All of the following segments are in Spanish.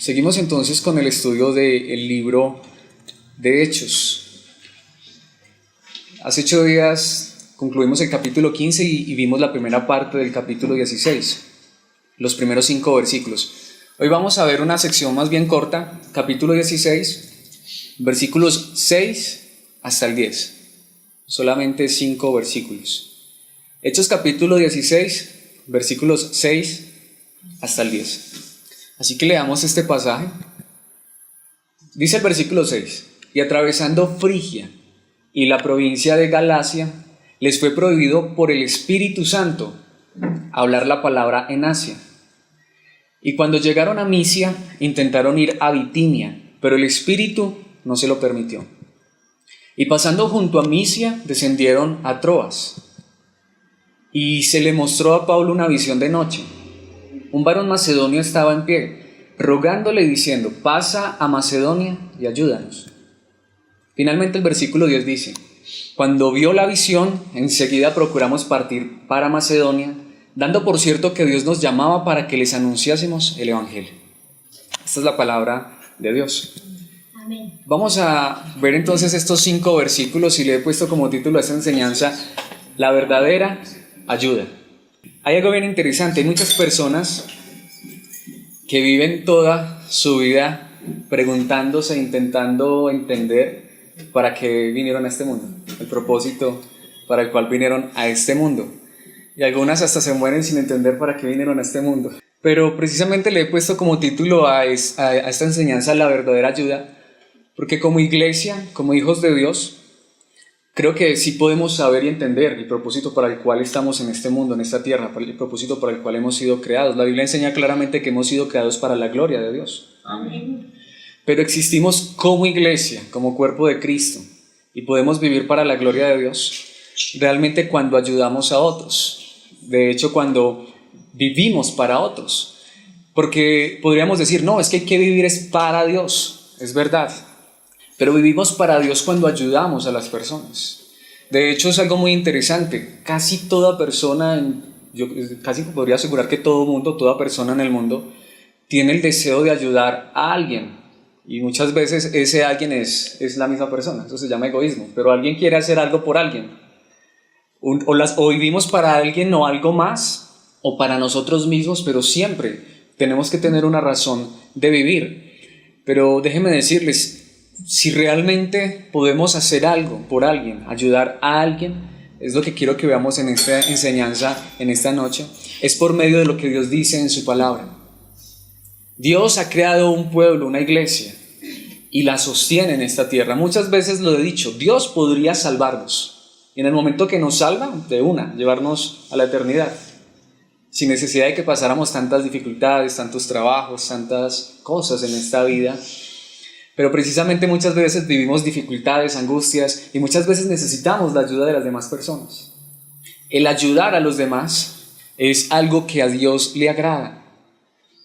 Seguimos entonces con el estudio del libro de Hechos. Hace 8 días concluimos el capítulo 15 y vimos la primera parte del capítulo 16, los primeros 5 versículos. Hoy vamos a ver una sección más bien corta, capítulo 16, versículos 6 hasta el 10, solamente 5 versículos. Hechos capítulo 16, versículos 6 hasta el 10. Así que leamos este pasaje. Dice el versículo 6: y atravesando Frigia y la provincia de Galacia, les fue prohibido por el Espíritu Santo hablar la palabra en Asia. Y cuando llegaron a Misia, intentaron ir a Bitinia, pero el Espíritu no se lo permitió. Y pasando junto a Misia, descendieron a Troas. Y se le mostró a Pablo una visión de noche. Un varón macedonio estaba en pie, rogándole y diciendo: pasa a Macedonia y ayúdanos. Finalmente el versículo 10 dice: cuando vio la visión, enseguida procuramos partir para Macedonia, dando por cierto que Dios nos llamaba para que les anunciásemos el Evangelio. Esta es la palabra de Dios. Amén. Vamos a ver entonces estos 5 versículos y le he puesto como título a esta enseñanza: la verdadera ayuda. Hay algo bien interesante. Hay muchas personas que viven toda su vida preguntándose, intentando entender para qué vinieron a este mundo, el propósito para el cual vinieron a este mundo. Y algunas hasta se mueren sin entender para qué vinieron a este mundo. Pero precisamente le he puesto como título a esta enseñanza: la verdadera ayuda, porque como iglesia, como hijos de Dios, creo que sí podemos saber y entender el propósito para el cual estamos en este mundo, en esta tierra, el propósito para el cual hemos sido creados. La Biblia enseña claramente que hemos sido creados para la gloria de Dios. Amén. Pero existimos como iglesia, como cuerpo de Cristo, y podemos vivir para la gloria de Dios realmente cuando ayudamos a otros. De hecho, cuando vivimos para otros. Porque podríamos decir: no, es que hay que vivir es para Dios. Es verdad. Pero vivimos para Dios cuando ayudamos a las personas. De hecho, es algo muy interesante. Casi toda persona, yo casi podría asegurar que todo mundo, toda persona en el mundo, tiene el deseo de ayudar a alguien. Y muchas veces ese alguien es la misma persona. Eso se llama egoísmo. Pero alguien quiere hacer algo por alguien. O vivimos para alguien o algo más, o para nosotros mismos, pero siempre tenemos que tener una razón de vivir. Pero déjenme decirles, si realmente podemos hacer algo por alguien, ayudar a alguien, es lo que quiero que veamos en esta enseñanza, en esta noche, es por medio de lo que Dios dice en su palabra. Dios ha creado un pueblo, una iglesia, y la sostiene en esta tierra. Muchas veces lo he dicho: Dios podría salvarnos, y en el momento que nos salva, llevarnos a la eternidad, sin necesidad de que pasáramos tantas dificultades, tantos trabajos, tantas cosas en esta vida. Pero precisamente muchas veces vivimos dificultades, angustias, y muchas veces necesitamos la ayuda de las demás personas. El ayudar a los demás es algo que a Dios le agrada.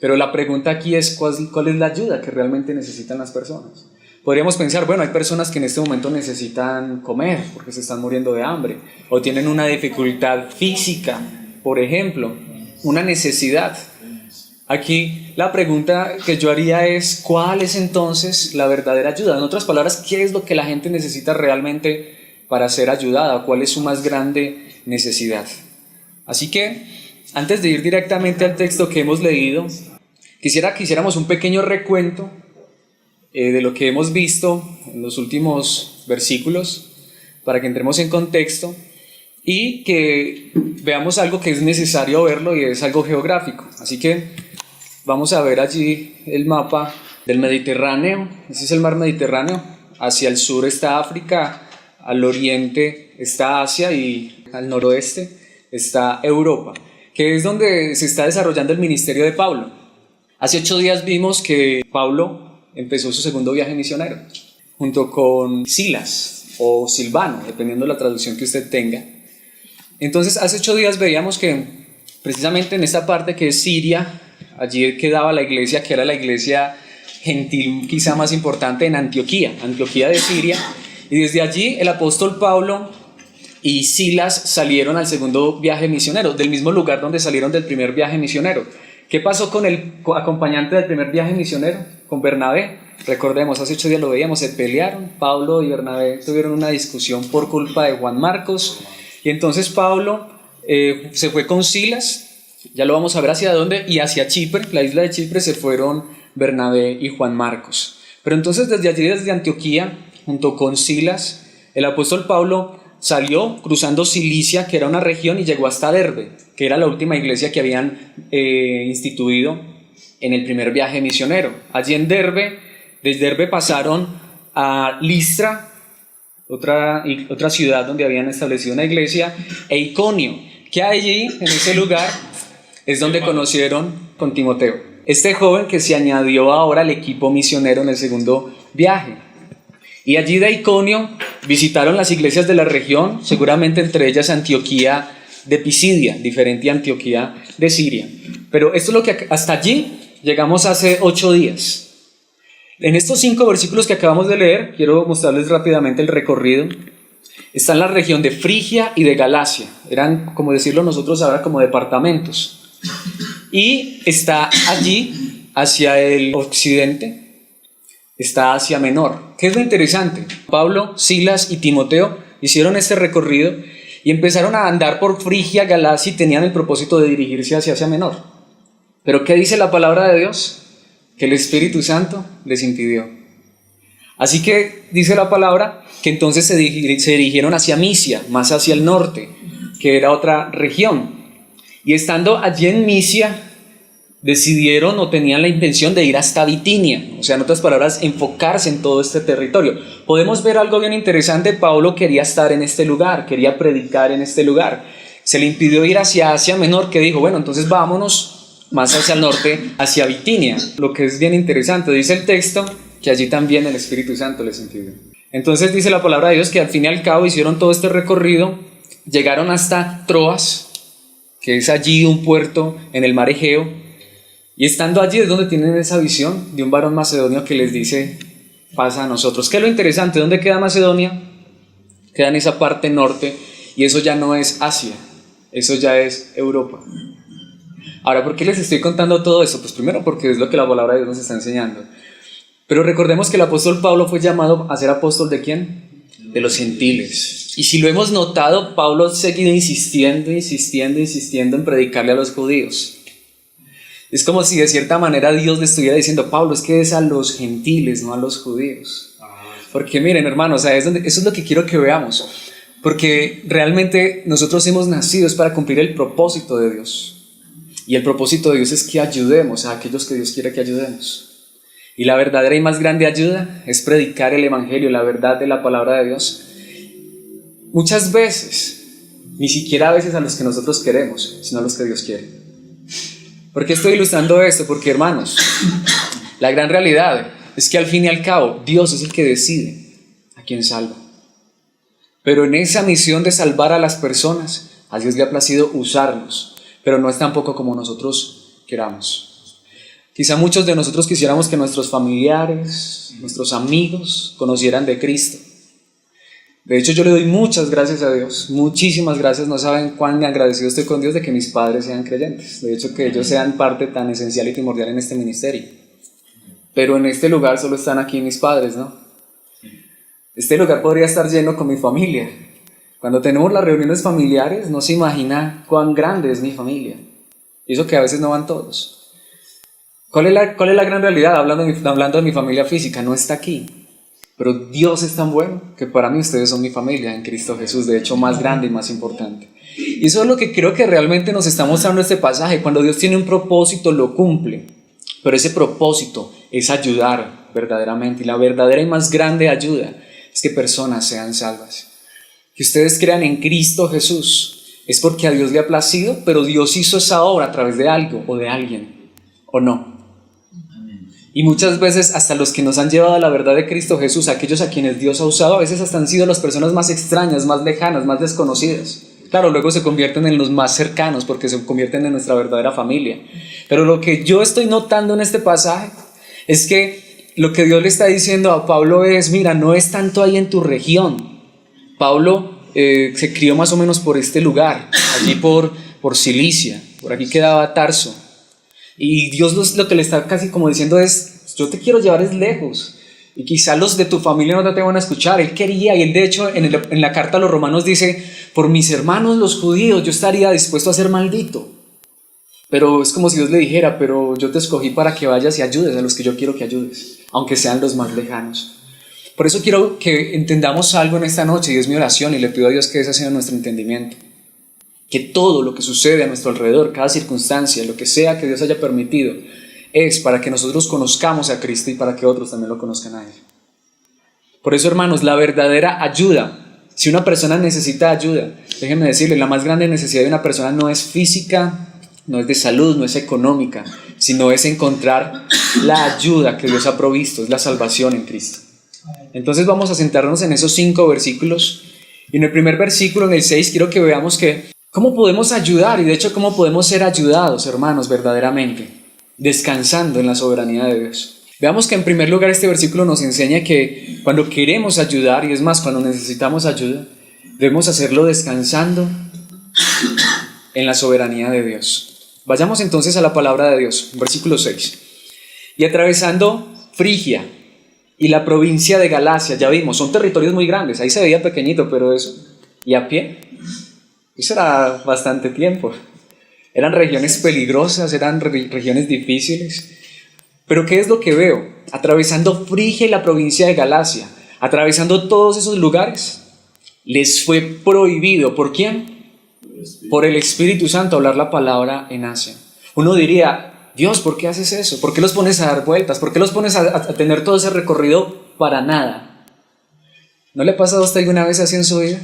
Pero la pregunta aquí es: ¿cuál es la ayuda que realmente necesitan las personas? Podríamos pensar: bueno, hay personas que en este momento necesitan comer porque se están muriendo de hambre, o tienen una dificultad física, por ejemplo, una necesidad. Aquí la pregunta que yo haría es: ¿cuál es entonces la verdadera ayuda? En otras palabras, ¿qué es lo que la gente necesita realmente para ser ayudada? ¿Cuál es su más grande necesidad? Así que, antes de ir directamente al texto que hemos leído, quisiera que hiciéramos un pequeño recuento de lo que hemos visto en los últimos versículos, para que entremos en contexto y que veamos algo que es necesario verlo, y es algo geográfico. Así que vamos a ver allí el mapa del Mediterráneo. Ese es el mar Mediterráneo. Hacia el sur está África, al oriente está Asia y al noroeste está Europa, que es donde se está desarrollando el ministerio de Pablo. Hace 8 días vimos que Pablo empezó su segundo viaje misionero, junto con Silas o Silvano, dependiendo de la traducción que usted tenga. Entonces, hace 8 días veíamos que precisamente en esta parte que es Siria, allí quedaba la iglesia, que era la iglesia gentil quizá más importante en Antioquía de Siria, y desde allí el apóstol Pablo y Silas salieron al segundo viaje misionero, del mismo lugar donde salieron del primer viaje misionero, ¿Qué pasó con el acompañante del primer viaje misionero? Con Bernabé. Recordemos, hace 8 días lo veíamos, se pelearon. Pablo y Bernabé tuvieron una discusión por culpa de Juan Marcos. Y entonces Pablo se fue con Silas, ya lo vamos a ver hacia dónde, y hacia Chipre, la isla de Chipre, se fueron Bernabé y Juan Marcos. Pero entonces desde allí, desde Antioquía, junto con Silas, el apóstol Pablo salió cruzando Cilicia, que era una región, y llegó hasta Derbe, que era la última iglesia que habían instituido en el primer viaje misionero. Allí en Derbe, desde Derbe pasaron a Listra, otra ciudad donde habían establecido una iglesia, e Iconio, que allí, en ese lugar, es donde conocieron con Timoteo, este joven que se añadió ahora al equipo misionero en el segundo viaje. Y allí de Iconio visitaron las iglesias de la región, seguramente entre ellas Antioquía de Pisidia, diferente a Antioquía de Siria. Pero esto es lo que hasta allí llegamos hace 8 días. En estos 5 versículos que acabamos de leer, quiero mostrarles rápidamente el recorrido. Está en la región de Frigia y de Galacia. Eran, como decirlo nosotros ahora, como departamentos. Y está allí, hacia el occidente, está Asia Menor. ¿Qué es lo interesante? Pablo, Silas y Timoteo hicieron este recorrido y empezaron a andar por Frigia, Galacia, y tenían el propósito de dirigirse hacia Asia Menor. ¿Pero qué dice la palabra de Dios? Que el Espíritu Santo les impidió. Así que dice la palabra que entonces se dirigieron hacia Misia, más hacia el norte, que era otra región. Y estando allí en Misia, decidieron o tenían la intención de ir hasta Bitinia, o sea, en otras palabras, enfocarse en todo este territorio. Podemos ver algo bien interesante. Pablo quería estar en este lugar, quería predicar en este lugar. Se le impidió ir hacia Asia Menor, que dijo, bueno, entonces vámonos más hacia el norte, hacia Bitinia. Lo que es bien interesante, dice el texto, que allí también el Espíritu Santo les impidió. Entonces dice la palabra de Dios que al fin y al cabo hicieron todo este recorrido, llegaron hasta Troas, que es allí un puerto en el mar Egeo, y estando allí es donde tienen esa visión de un varón macedonio que les dice, pasa a nosotros. ¿Qué es lo interesante? ¿Dónde queda Macedonia? Queda en esa parte norte, y eso ya no es Asia, eso ya es Europa. Ahora, ¿por qué les estoy contando todo eso? Pues primero porque es lo que la palabra de Dios nos está enseñando. Pero recordemos que el apóstol Pablo fue llamado a ser apóstol ¿de quién? De los gentiles. Y si lo hemos notado, Pablo ha seguido insistiendo en predicarle a los judíos. Es como si de cierta manera Dios le estuviera diciendo, Pablo, es que es a los gentiles, no a los judíos. Porque miren, hermanos, eso es lo que quiero que veamos. Porque realmente nosotros hemos nacido es para cumplir el propósito de Dios. Y el propósito de Dios es que ayudemos a aquellos que Dios quiere que ayudemos. Y la verdadera y más grande ayuda es predicar el evangelio, la verdad de la palabra de Dios. Muchas veces, ni siquiera a veces a los que nosotros queremos, sino a los que Dios quiere. ¿Por qué estoy ilustrando esto? Porque, hermanos, la gran realidad es que al fin y al cabo Dios es el que decide a quién salva. Pero en esa misión de salvar a las personas, a Dios le ha placido usarnos, pero no es tampoco como nosotros queramos. Quizá muchos de nosotros quisiéramos que nuestros familiares, nuestros amigos conocieran de Cristo. De hecho, yo le doy muchas gracias a Dios, muchísimas gracias. No saben cuán agradecido estoy con Dios de que mis padres sean creyentes. De hecho, que ellos sean parte tan esencial y primordial en este ministerio. Pero en este lugar solo están aquí mis padres, ¿no? Este lugar podría estar lleno con mi familia. Cuando tenemos las reuniones familiares, no se imagina cuán grande es mi familia. Y eso que a veces no van todos. ¿Cuál es la gran realidad? Hablando de mi familia física, no está aquí. Pero Dios es tan bueno que para mí ustedes son mi familia en Cristo Jesús, de hecho más grande y más importante. Y eso es lo que creo que realmente nos está mostrando este pasaje. Cuando Dios tiene un propósito, lo cumple. Pero ese propósito es ayudar verdaderamente. Y la verdadera y más grande ayuda es que personas sean salvas. Que ustedes crean en Cristo Jesús. Es porque a Dios le ha placido, pero Dios hizo esa obra a través de algo o de alguien, ¿o no? Y muchas veces hasta los que nos han llevado a la verdad de Cristo Jesús, aquellos a quienes Dios ha usado, a veces hasta han sido las personas más extrañas, más lejanas, más desconocidas. Claro, luego se convierten en los más cercanos porque se convierten en nuestra verdadera familia. Pero lo que yo estoy notando en este pasaje es que lo que Dios le está diciendo a Pablo es, mira, no es tanto ahí en tu región. Pablo se crió más o menos por este lugar, allí por Cilicia, por aquí quedaba Tarso. Y Dios lo que le está casi como diciendo es, yo te quiero llevar es lejos. Y quizá los de tu familia no te van a escuchar. Él quería, y él de hecho en la carta a los romanos dice, por mis hermanos los judíos yo estaría dispuesto a ser maldito. Pero es como si Dios le dijera, pero yo te escogí para que vayas y ayudes a los que yo quiero que ayudes, aunque sean los más lejanos. Por eso quiero que entendamos algo en esta noche, y es mi oración, y le pido a Dios que ese sea nuestro entendimiento. Que todo lo que sucede a nuestro alrededor, cada circunstancia, lo que sea que Dios haya permitido, es para que nosotros conozcamos a Cristo y para que otros también lo conozcan a Él. Por eso, hermanos, la verdadera ayuda, si una persona necesita ayuda, déjenme decirles, la más grande necesidad de una persona no es física, no es de salud, no es económica, sino es encontrar la ayuda que Dios ha provisto, es la salvación en Cristo. Entonces vamos a centrarnos en esos 5 versículos. Y en el primer versículo, en el 6, quiero que veamos cómo podemos ayudar, y de hecho cómo podemos ser ayudados, hermanos, verdaderamente, descansando en la soberanía de Dios. Veamos que en primer lugar este versículo nos enseña que cuando queremos ayudar, y es más, cuando necesitamos ayuda, debemos hacerlo descansando en la soberanía de Dios. Vayamos entonces a la palabra de Dios, versículo 6. Y atravesando Frigia y la provincia de Galacia, ya vimos, son territorios muy grandes, ahí se veía pequeñito, pero eso, y a pie, eso era bastante tiempo. Eran regiones peligrosas, eran regiones difíciles. Pero ¿qué es lo que veo? Atravesando Frigia y la provincia de Galacia, atravesando todos esos lugares, les fue prohibido. ¿Por quién? Por el Espíritu Santo hablar la palabra en Asia. Uno diría, Dios, ¿por qué haces eso? ¿Por qué los pones a dar vueltas? ¿Por qué los pones a tener todo ese recorrido para nada? ¿No le ha pasado a usted alguna vez así en su vida?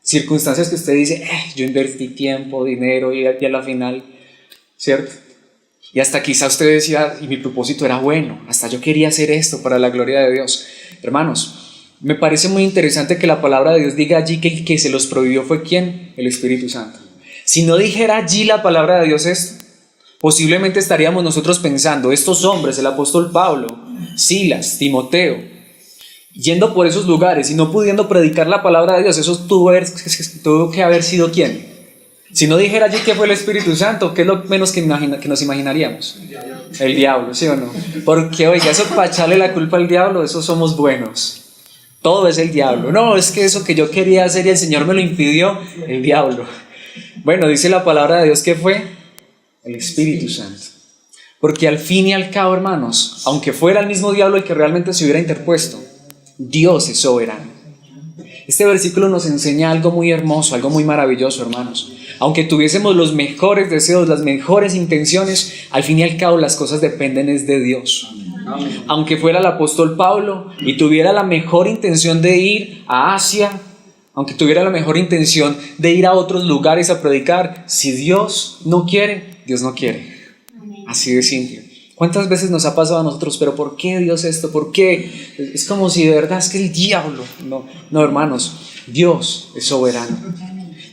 Circunstancias que usted dice, yo invertí tiempo, dinero y a la final, ¿cierto? Y hasta quizá usted decía, y mi propósito era bueno, hasta yo quería hacer esto para la gloria de Dios. Hermanos, me parece muy interesante que la palabra de Dios diga allí que el que se los prohibió fue ¿quién? El Espíritu Santo. Si no dijera allí la palabra de Dios esto, posiblemente estaríamos nosotros pensando, estos hombres, el apóstol Pablo, Silas, Timoteo, yendo por esos lugares y no pudiendo predicar la palabra de Dios, eso tuvo que haber sido ¿quién? Si no dijera allí que fue el Espíritu Santo, ¿qué es lo menos que nos imaginaríamos? El diablo, ¿sí o no? Porque, oiga, eso para echarle la culpa al diablo, eso somos buenos. Todo es el diablo. No, es que eso que yo quería hacer y el Señor me lo impidió, el diablo. Bueno, dice la palabra de Dios que fue el Espíritu Santo. Porque al fin y al cabo, hermanos, aunque fuera el mismo diablo el que realmente se hubiera interpuesto, Dios es soberano. Este versículo nos enseña algo muy hermoso, algo muy maravilloso, hermanos. Aunque tuviésemos los mejores deseos, las mejores intenciones, al fin y al cabo las cosas dependen es de Dios. Aunque fuera el apóstol Pablo y tuviera la mejor intención de ir a Asia, aunque tuviera la mejor intención de ir a otros lugares a predicar, si Dios no quiere, Dios no quiere. Así de simple. ¿Cuántas veces nos ha pasado a nosotros? ¿Pero por qué Dios esto? ¿Por qué? Es como si de verdad es que el diablo. No, hermanos, Dios es soberano.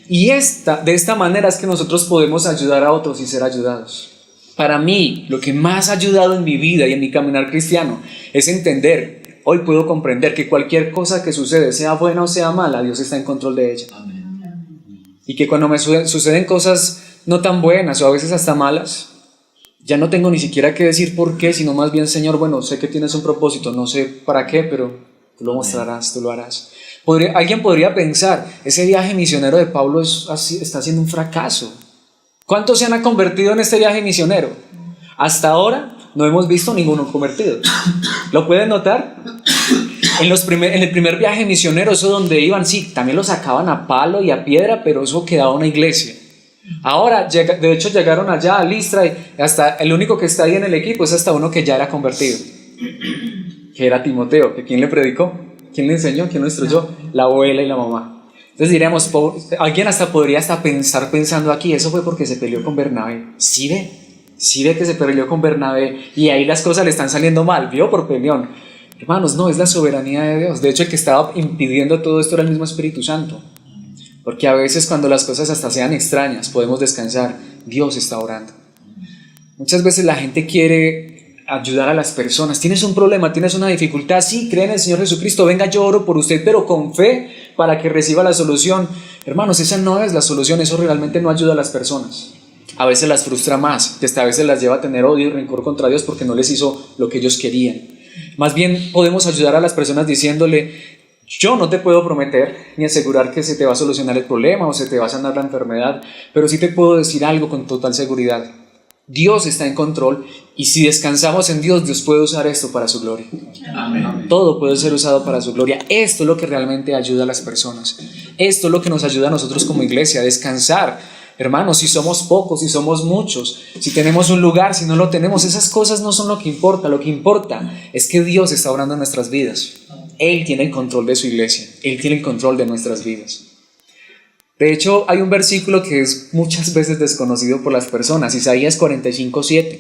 Y de esta manera es que nosotros podemos ayudar a otros y ser ayudados. Para mí, lo que más ha ayudado en mi vida y en mi caminar cristiano es entender, hoy puedo comprender que cualquier cosa que sucede, sea buena o sea mala, Dios está en control de ella. Y que cuando me suceden cosas no tan buenas o a veces hasta malas, ya no tengo ni siquiera que decir por qué, sino más bien, Señor, bueno, sé que tienes un propósito, no sé para qué, pero tú lo mostrarás, tú lo harás. Alguien podría pensar, ese viaje misionero de Pablo está siendo un fracaso. ¿Cuántos se han convertido en este viaje misionero? Hasta ahora no hemos visto ninguno convertido. ¿Lo pueden notar? En el primer viaje misionero, eso donde iban, sí, también lo sacaban a palo y a piedra, pero eso quedaba una iglesia. Ahora, de hecho, llegaron allá a Listra y hasta el único que está ahí en el equipo es hasta uno que ya era convertido, que era Timoteo, que ¿quién le predicó? ¿Quién le enseñó? ¿Quién lo instruyó? La abuela y la mamá. Entonces diríamos, alguien podría estar pensando aquí, eso fue porque se peleó con Bernabé. ¿Sí ve que se peleó con Bernabé y ahí las cosas le están saliendo mal? ¿Vio? Por peleón. Hermanos, no, es la soberanía de Dios. De hecho, el que estaba impidiendo todo esto era el mismo Espíritu Santo. Porque a veces cuando las cosas hasta sean extrañas, podemos descansar. Dios está orando. Muchas veces la gente quiere ayudar a las personas. Tienes un problema, tienes una dificultad. Sí, cree en el Señor Jesucristo. Venga, yo oro por usted, pero con fe para que reciba la solución. Hermanos, esa no es la solución. Eso realmente no ayuda a las personas. a veces las frustra más, que hasta a veces las lleva a tener odio y rencor contra Dios porque no les hizo lo que ellos querían. Más bien podemos ayudar a las personas diciéndole: yo no te puedo prometer ni asegurar que se te va a solucionar el problema o se te va a sanar la enfermedad, pero sí te puedo decir algo con total seguridad: Dios está en control, y si descansamos en Dios, Dios puede usar esto para su gloria. Amén. Todo puede ser usado para su gloria. Esto es lo que realmente ayuda a las personas. Esto es lo que nos ayuda a nosotros como iglesia, a descansar. Hermanos, si somos pocos, si somos muchos, si tenemos un lugar, si no lo tenemos, esas cosas no son lo que importa. Lo que importa es que Dios está obrando en nuestras vidas. Él tiene el control de su iglesia. Él tiene el control de nuestras vidas. De hecho, hay un versículo que es muchas veces desconocido por las personas, Isaías 45:7.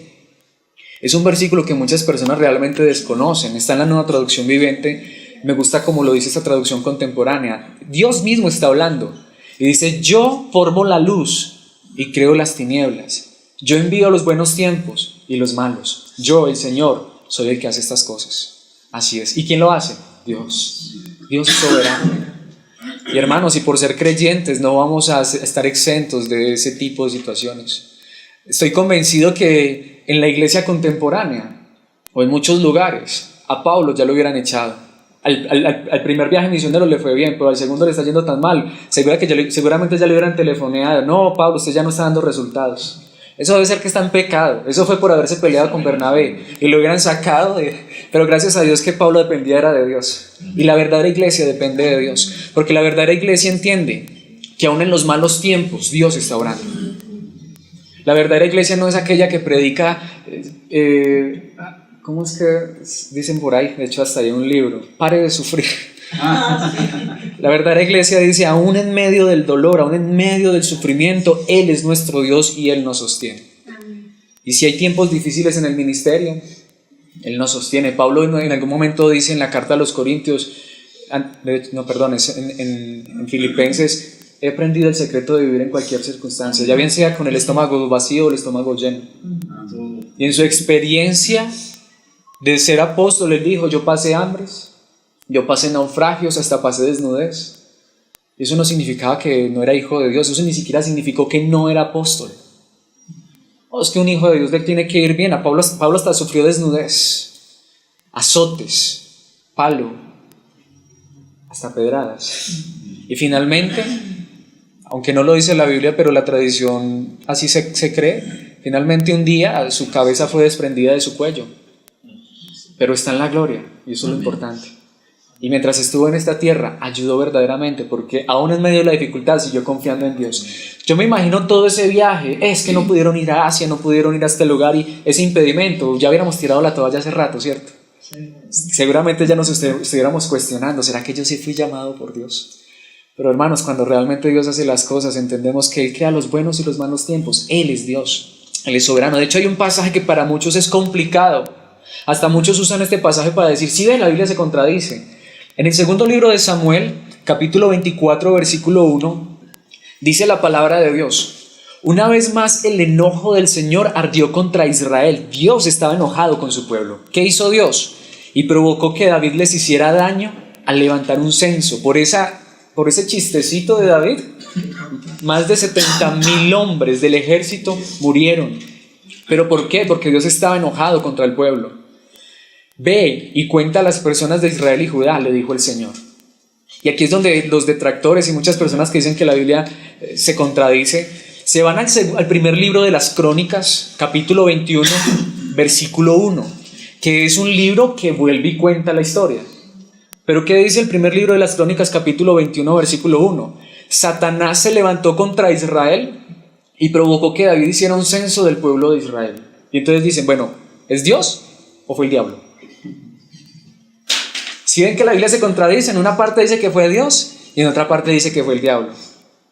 Es un versículo que muchas personas realmente desconocen. Está en la Nueva Traducción Viviente. Me gusta como lo dice esta traducción contemporánea. Dios mismo está hablando y dice: yo formo la luz y creo las tinieblas. Yo envío los buenos tiempos y los malos. Yo, el Señor, soy el que hace estas cosas. Así es. ¿Y quién lo hace? Dios. Dios es soberano. Y hermanos, y por ser creyentes no vamos a estar exentos de ese tipo de situaciones. Estoy convencido que en la iglesia contemporánea o en muchos lugares a Pablo ya lo hubieran echado. Al primer viaje misionero le fue bien, pero al segundo le está yendo tan mal. Seguramente ya le hubieran telefoneado: no, Pablo, usted ya no está dando resultados. Eso debe ser que está en pecado. Eso fue por haberse peleado con Bernabé y lo hubieran sacado pero gracias a Dios que Pablo dependía era de Dios, y la verdadera iglesia depende de Dios, porque la verdadera iglesia entiende que aún en los malos tiempos Dios está orando. La verdadera iglesia no es aquella que predica ¿cómo es que dicen por ahí? De hecho hasta hay un libro: pare de sufrir. La verdadera iglesia dice: aún en medio del dolor, aún en medio del sufrimiento, Él es nuestro Dios y Él nos sostiene. Y si hay tiempos difíciles en el ministerio, Él nos sostiene. Pablo en algún momento dice en la carta a los Corintios, en Filipenses: he aprendido el secreto de vivir en cualquier circunstancia, ya bien sea con el estómago vacío o el estómago lleno. Y en su experiencia de ser apóstol, él dijo: yo pasé hambres, yo pasé naufragios, hasta pasé desnudez. Eso no significaba que no era hijo de Dios. Eso ni siquiera significó que no era apóstol. Es que un hijo de Dios le tiene que ir bien. A Pablo hasta sufrió desnudez, azotes, palo, hasta pedradas. Y finalmente, aunque no lo dice la Biblia, pero la tradición así se cree, finalmente un día su cabeza fue desprendida de su cuello. Pero está en la gloria, y eso es lo importante. Y mientras estuvo en esta tierra, ayudó verdaderamente, porque aún en medio de la dificultad siguió confiando en Dios. Yo me imagino todo ese viaje: es que no pudieron ir a Asia, no pudieron ir a este lugar, y ese impedimento, ya hubiéramos tirado la toalla hace rato, ¿cierto? Sí. Seguramente ya nos estuviéramos cuestionando: ¿será que yo sí fui llamado por Dios? Pero hermanos, cuando realmente Dios hace las cosas, entendemos que Él crea los buenos y los malos tiempos. Él es Dios, Él es soberano. De hecho, hay un pasaje que para muchos es complicado. Hasta muchos usan este pasaje para decir: sí, la Biblia se contradice. En el segundo libro de Samuel, capítulo 24, versículo 1, dice la palabra de Dios: una vez más el enojo del Señor ardió contra Israel. Dios estaba enojado con su pueblo. ¿Qué hizo Dios? Y provocó que David les hiciera daño al levantar un censo. Por ese chistecito de David, más de 70,000 hombres del ejército murieron. ¿Pero por qué? Porque Dios estaba enojado contra el pueblo. Ve y cuenta a las personas de Israel y Judá, le dijo el Señor. Y aquí es donde los detractores y muchas personas que dicen que la Biblia se contradice, se van al primer libro de las Crónicas, capítulo 21, versículo 1, que es un libro que vuelve y cuenta la historia. Pero ¿qué dice el primer libro de las Crónicas, capítulo 21, versículo 1? Satanás se levantó contra Israel y provocó que David hiciera un censo del pueblo de Israel. Y entonces dicen: bueno, ¿es Dios o fue el diablo? Si ven que la Biblia se contradice, en una parte dice que fue Dios y en otra parte dice que fue el diablo.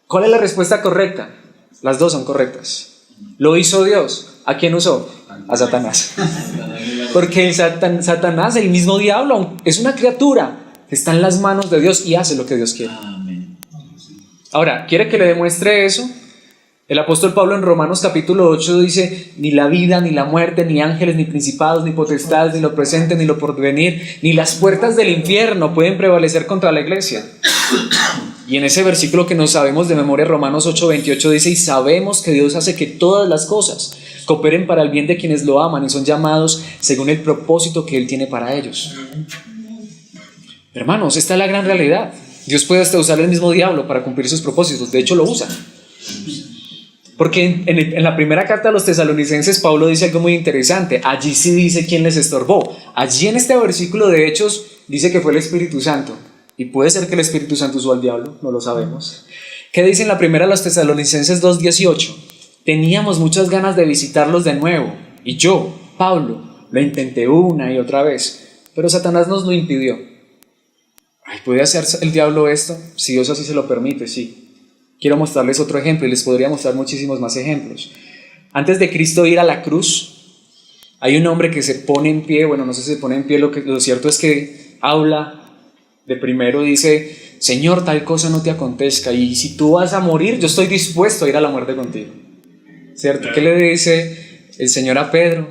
¿Cuál es la respuesta correcta? Las dos son correctas. ¿Lo hizo Dios? ¿A quién usó? A Satanás. Porque Satanás, el mismo diablo, es una criatura que está en las manos de Dios y hace lo que Dios quiere. Ahora, ¿quiere que le demuestre eso? El apóstol Pablo en Romanos capítulo 8 dice: ni la vida, ni la muerte, ni ángeles, ni principados, ni potestades, ni lo presente, ni lo porvenir, ni las puertas del infierno pueden prevalecer contra la iglesia. Y en ese versículo que nos sabemos de memoria, Romanos 8:28 dice: y sabemos que Dios hace que todas las cosas cooperen para el bien de quienes lo aman y son llamados según el propósito que Él tiene para ellos. Hermanos, esta es la gran realidad. Dios puede hasta usar el mismo diablo para cumplir sus propósitos. De hecho, lo usa. Porque en la primera carta a los tesalonicenses, Pablo dice algo muy interesante. Allí sí dice quién les estorbó. Allí en este versículo de Hechos dice que fue el Espíritu Santo. Y puede ser que el Espíritu Santo usó al diablo, no lo sabemos. ¿Qué dice en la primera a los tesalonicenses 2:18? Teníamos muchas ganas de visitarlos de nuevo. Y yo, Pablo, lo intenté una y otra vez. Pero Satanás nos lo impidió. Ay, ¿puede hacer el diablo esto? Si Dios así se lo permite, sí. Quiero mostrarles otro ejemplo y les podría mostrar muchísimos más ejemplos. Antes de Cristo ir a la cruz, hay un hombre que se pone en pie. Bueno, no sé si se pone en pie, lo cierto es que habla. De primero dice: Señor, tal cosa no te acontezca, y si tú vas a morir, yo estoy dispuesto a ir a la muerte contigo. ¿Cierto? ¿Qué le dice el Señor a Pedro?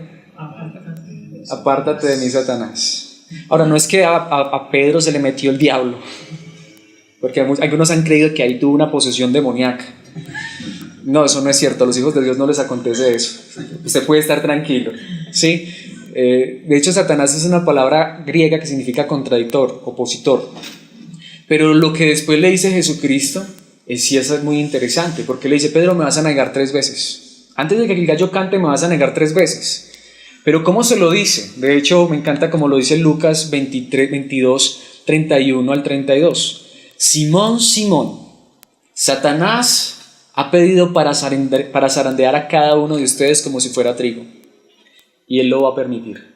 Apártate de mí, Satanás. Ahora, no es que a Pedro se le metió el diablo, porque algunos han creído que ahí tuvo una posesión demoníaca. No, eso no es cierto. A los hijos de Dios no les acontece eso. Usted puede estar tranquilo, ¿sí? De hecho, Satanás es una palabra griega que significa contradictor, opositor. Pero lo que después le dice Jesucristo sí es muy interesante, porque le dice: Pedro, me vas a negar 3 veces. Antes de que el gallo cante, me vas a negar 3 veces. Pero ¿cómo se lo dice? De hecho, me encanta como lo dice Lucas 22, 31 al 32. Simón, Simón, Satanás ha pedido para zarandear a cada uno de ustedes como si fuera trigo. Y Él lo va a permitir.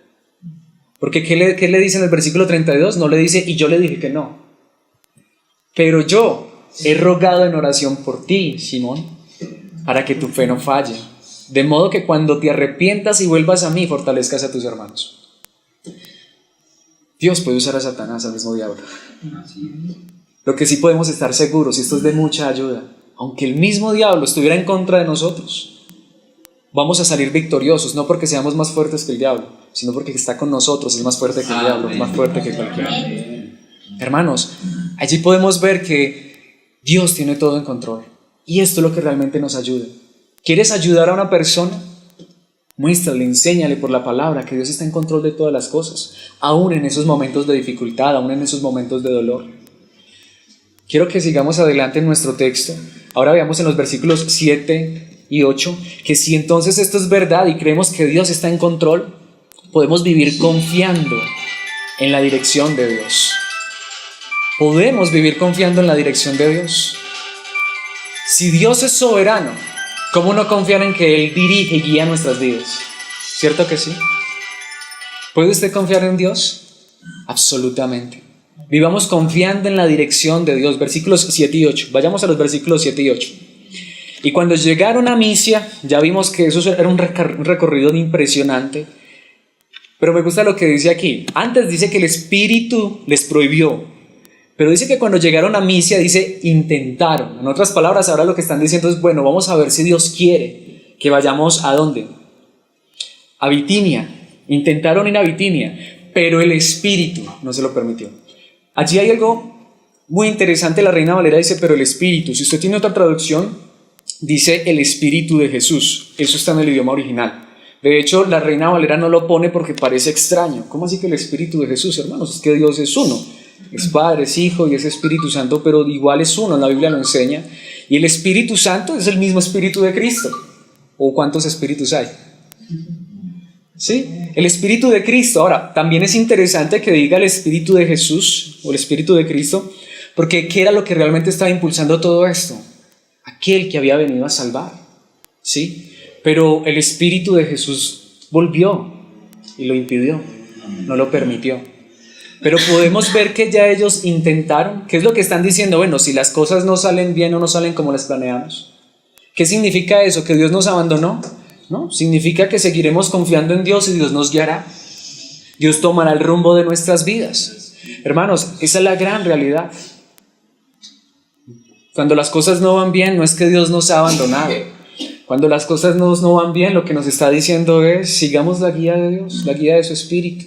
Porque ¿qué le dice en el versículo 32? No le dice: y yo le dije que no. Pero yo he rogado en oración por ti, Simón, para que tu fe no falle. De modo que cuando te arrepientas y vuelvas a mí, fortalezcas a tus hermanos. Dios puede usar a Satanás, al mismo diablo. Lo que sí podemos estar seguros, y esto es de mucha ayuda, aunque el mismo diablo estuviera en contra de nosotros, vamos a salir victoriosos, no porque seamos más fuertes que el diablo, sino porque está con nosotros, es más fuerte que el diablo, es más fuerte que cualquiera. Hermanos, allí podemos ver que Dios tiene todo en control, y esto es lo que realmente nos ayuda. ¿Quieres ayudar a una persona? Muéstrale, enséñale por la palabra que Dios está en control de todas las cosas, aún en esos momentos de dificultad, aún en esos momentos de dolor. Quiero que sigamos adelante en nuestro texto. Ahora veamos en los versículos 7 y 8, que si entonces esto es verdad y creemos que Dios está en control, podemos vivir confiando en la dirección de Dios. Podemos vivir confiando en la dirección de Dios. Si Dios es soberano, ¿cómo no confiar en que Él dirige y guía nuestras vidas? ¿Cierto que sí? ¿Puede usted confiar en Dios? Absolutamente. Vivamos confiando en la dirección de Dios. Versículos 7 y 8. Vayamos a los versículos 7 y 8. Y cuando llegaron a Misia, ya vimos que eso era un recorrido impresionante. Pero me gusta lo que dice aquí. Antes dice que el Espíritu les prohibió. Pero dice que cuando llegaron a Misia, dice, intentaron. En otras palabras, ahora lo que están diciendo es: bueno, vamos a ver si Dios quiere que vayamos ¿a dónde? A Bitinia. Intentaron ir a Bitinia, pero el Espíritu no se lo permitió. Allí hay algo muy interesante. La Reina Valera dice: pero el Espíritu. Si usted tiene otra traducción, dice el Espíritu de Jesús. Eso está en el idioma original. De hecho, la Reina Valera no lo pone porque parece extraño. ¿Cómo así que el Espíritu de Jesús, hermanos? Es que Dios es uno. Es Padre, es Hijo y es Espíritu Santo, pero igual es uno. La Biblia lo enseña. Y el Espíritu Santo es el mismo Espíritu de Cristo. ¿O cuántos espíritus hay? ¿Sí? El Espíritu de Cristo. Ahora, también es interesante que diga el Espíritu de Jesús o el Espíritu de Cristo, porque ¿qué era lo que realmente estaba impulsando todo esto? Aquel que había venido a salvar, ¿sí? Pero el Espíritu de Jesús volvió y lo impidió, no lo permitió. Pero podemos ver que ya ellos intentaron. ¿Qué es lo que están diciendo? Bueno, si las cosas no salen bien o no salen como las planeamos, ¿qué significa eso? ¿Que Dios nos abandonó? No, significa que seguiremos confiando en Dios y Dios nos guiará. Dios tomará el rumbo de nuestras vidas. Hermanos, esa es la gran realidad. Cuando las cosas no van bien, no es que Dios nos ha abandonado. Cuando las cosas no van bien, lo que nos está diciendo es: sigamos la guía de Dios, la guía de su Espíritu.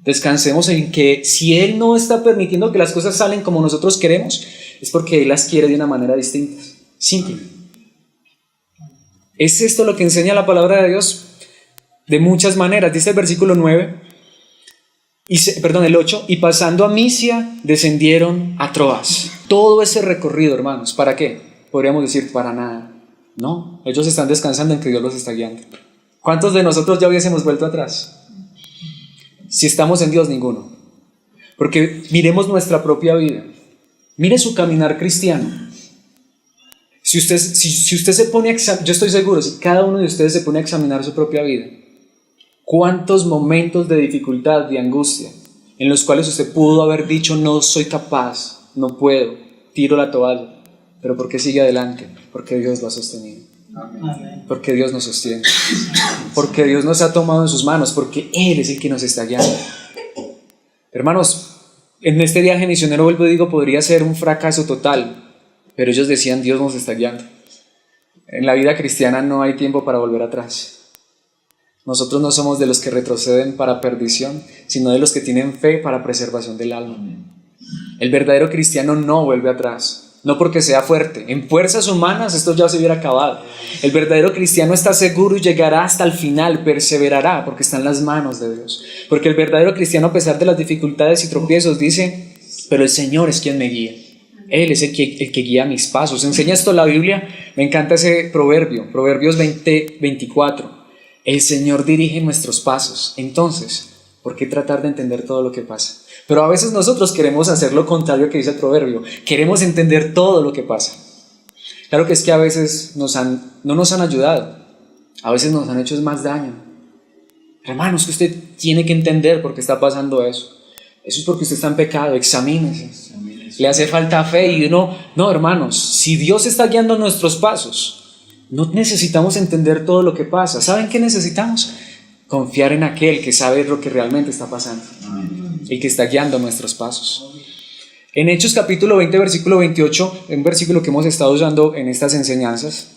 Descansemos en que si Él no está permitiendo que las cosas salen como nosotros queremos, es porque Él las quiere de una manera distinta. Simple. ¿Es esto lo que enseña la palabra de Dios? De muchas maneras. Dice el versículo 9, el 8, y pasando a Misia, descendieron a Troas. Todo ese recorrido, hermanos, ¿para qué? Podríamos decir, para nada. No, ellos están descansando en que Dios los está guiando. ¿Cuántos de nosotros ya hubiésemos vuelto atrás? Si estamos en Dios, ninguno. Porque miremos nuestra propia vida. Mire su caminar cristiano. Si usted se pone a examinar, yo estoy seguro, si cada uno de ustedes se pone a examinar su propia vida, ¿cuántos momentos de dificultad, de angustia, en los cuales usted pudo haber dicho, no soy capaz, no puedo, tiro la toalla? Pero ¿por qué sigue adelante? Porque Dios lo ha sostenido. Amén. Porque Dios nos sostiene. Porque Dios nos ha tomado en sus manos. Porque Él es el que nos está guiando. Hermanos, en este viaje misionero, vuelvo y digo, podría ser un fracaso total. Pero ellos decían, Dios nos está guiando. En la vida cristiana no hay tiempo para volver atrás. Nosotros no somos de los que retroceden para perdición, sino de los que tienen fe para preservación del alma. El verdadero cristiano no vuelve atrás. No porque sea fuerte. En fuerzas humanas esto ya se hubiera acabado. El verdadero cristiano está seguro y llegará hasta el final, perseverará, porque está en las manos de Dios. Porque el verdadero cristiano, a pesar de las dificultades y tropiezos, dice, pero el Señor es quien me guía. Él es el que guía mis pasos. Enseña esto la Biblia. Me encanta ese proverbio, Proverbios 20:24. El Señor dirige nuestros pasos. Entonces, ¿por qué tratar de entender todo lo que pasa? Pero a veces nosotros queremos hacer lo contrario que dice el proverbio. Queremos entender todo lo que pasa. Claro que es que a veces no nos han ayudado. A veces nos han hecho más daño. Hermanos, que usted tiene que entender por qué está pasando eso. Eso es porque usted está en pecado. Examínese. Le hace falta fe y no, hermanos. Si Dios está guiando nuestros pasos, no necesitamos entender todo lo que pasa. ¿Saben qué necesitamos? Confiar en aquel que sabe lo que realmente está pasando. El que está guiando nuestros pasos. En Hechos capítulo 20, versículo 28, un versículo que hemos estado usando en estas enseñanzas,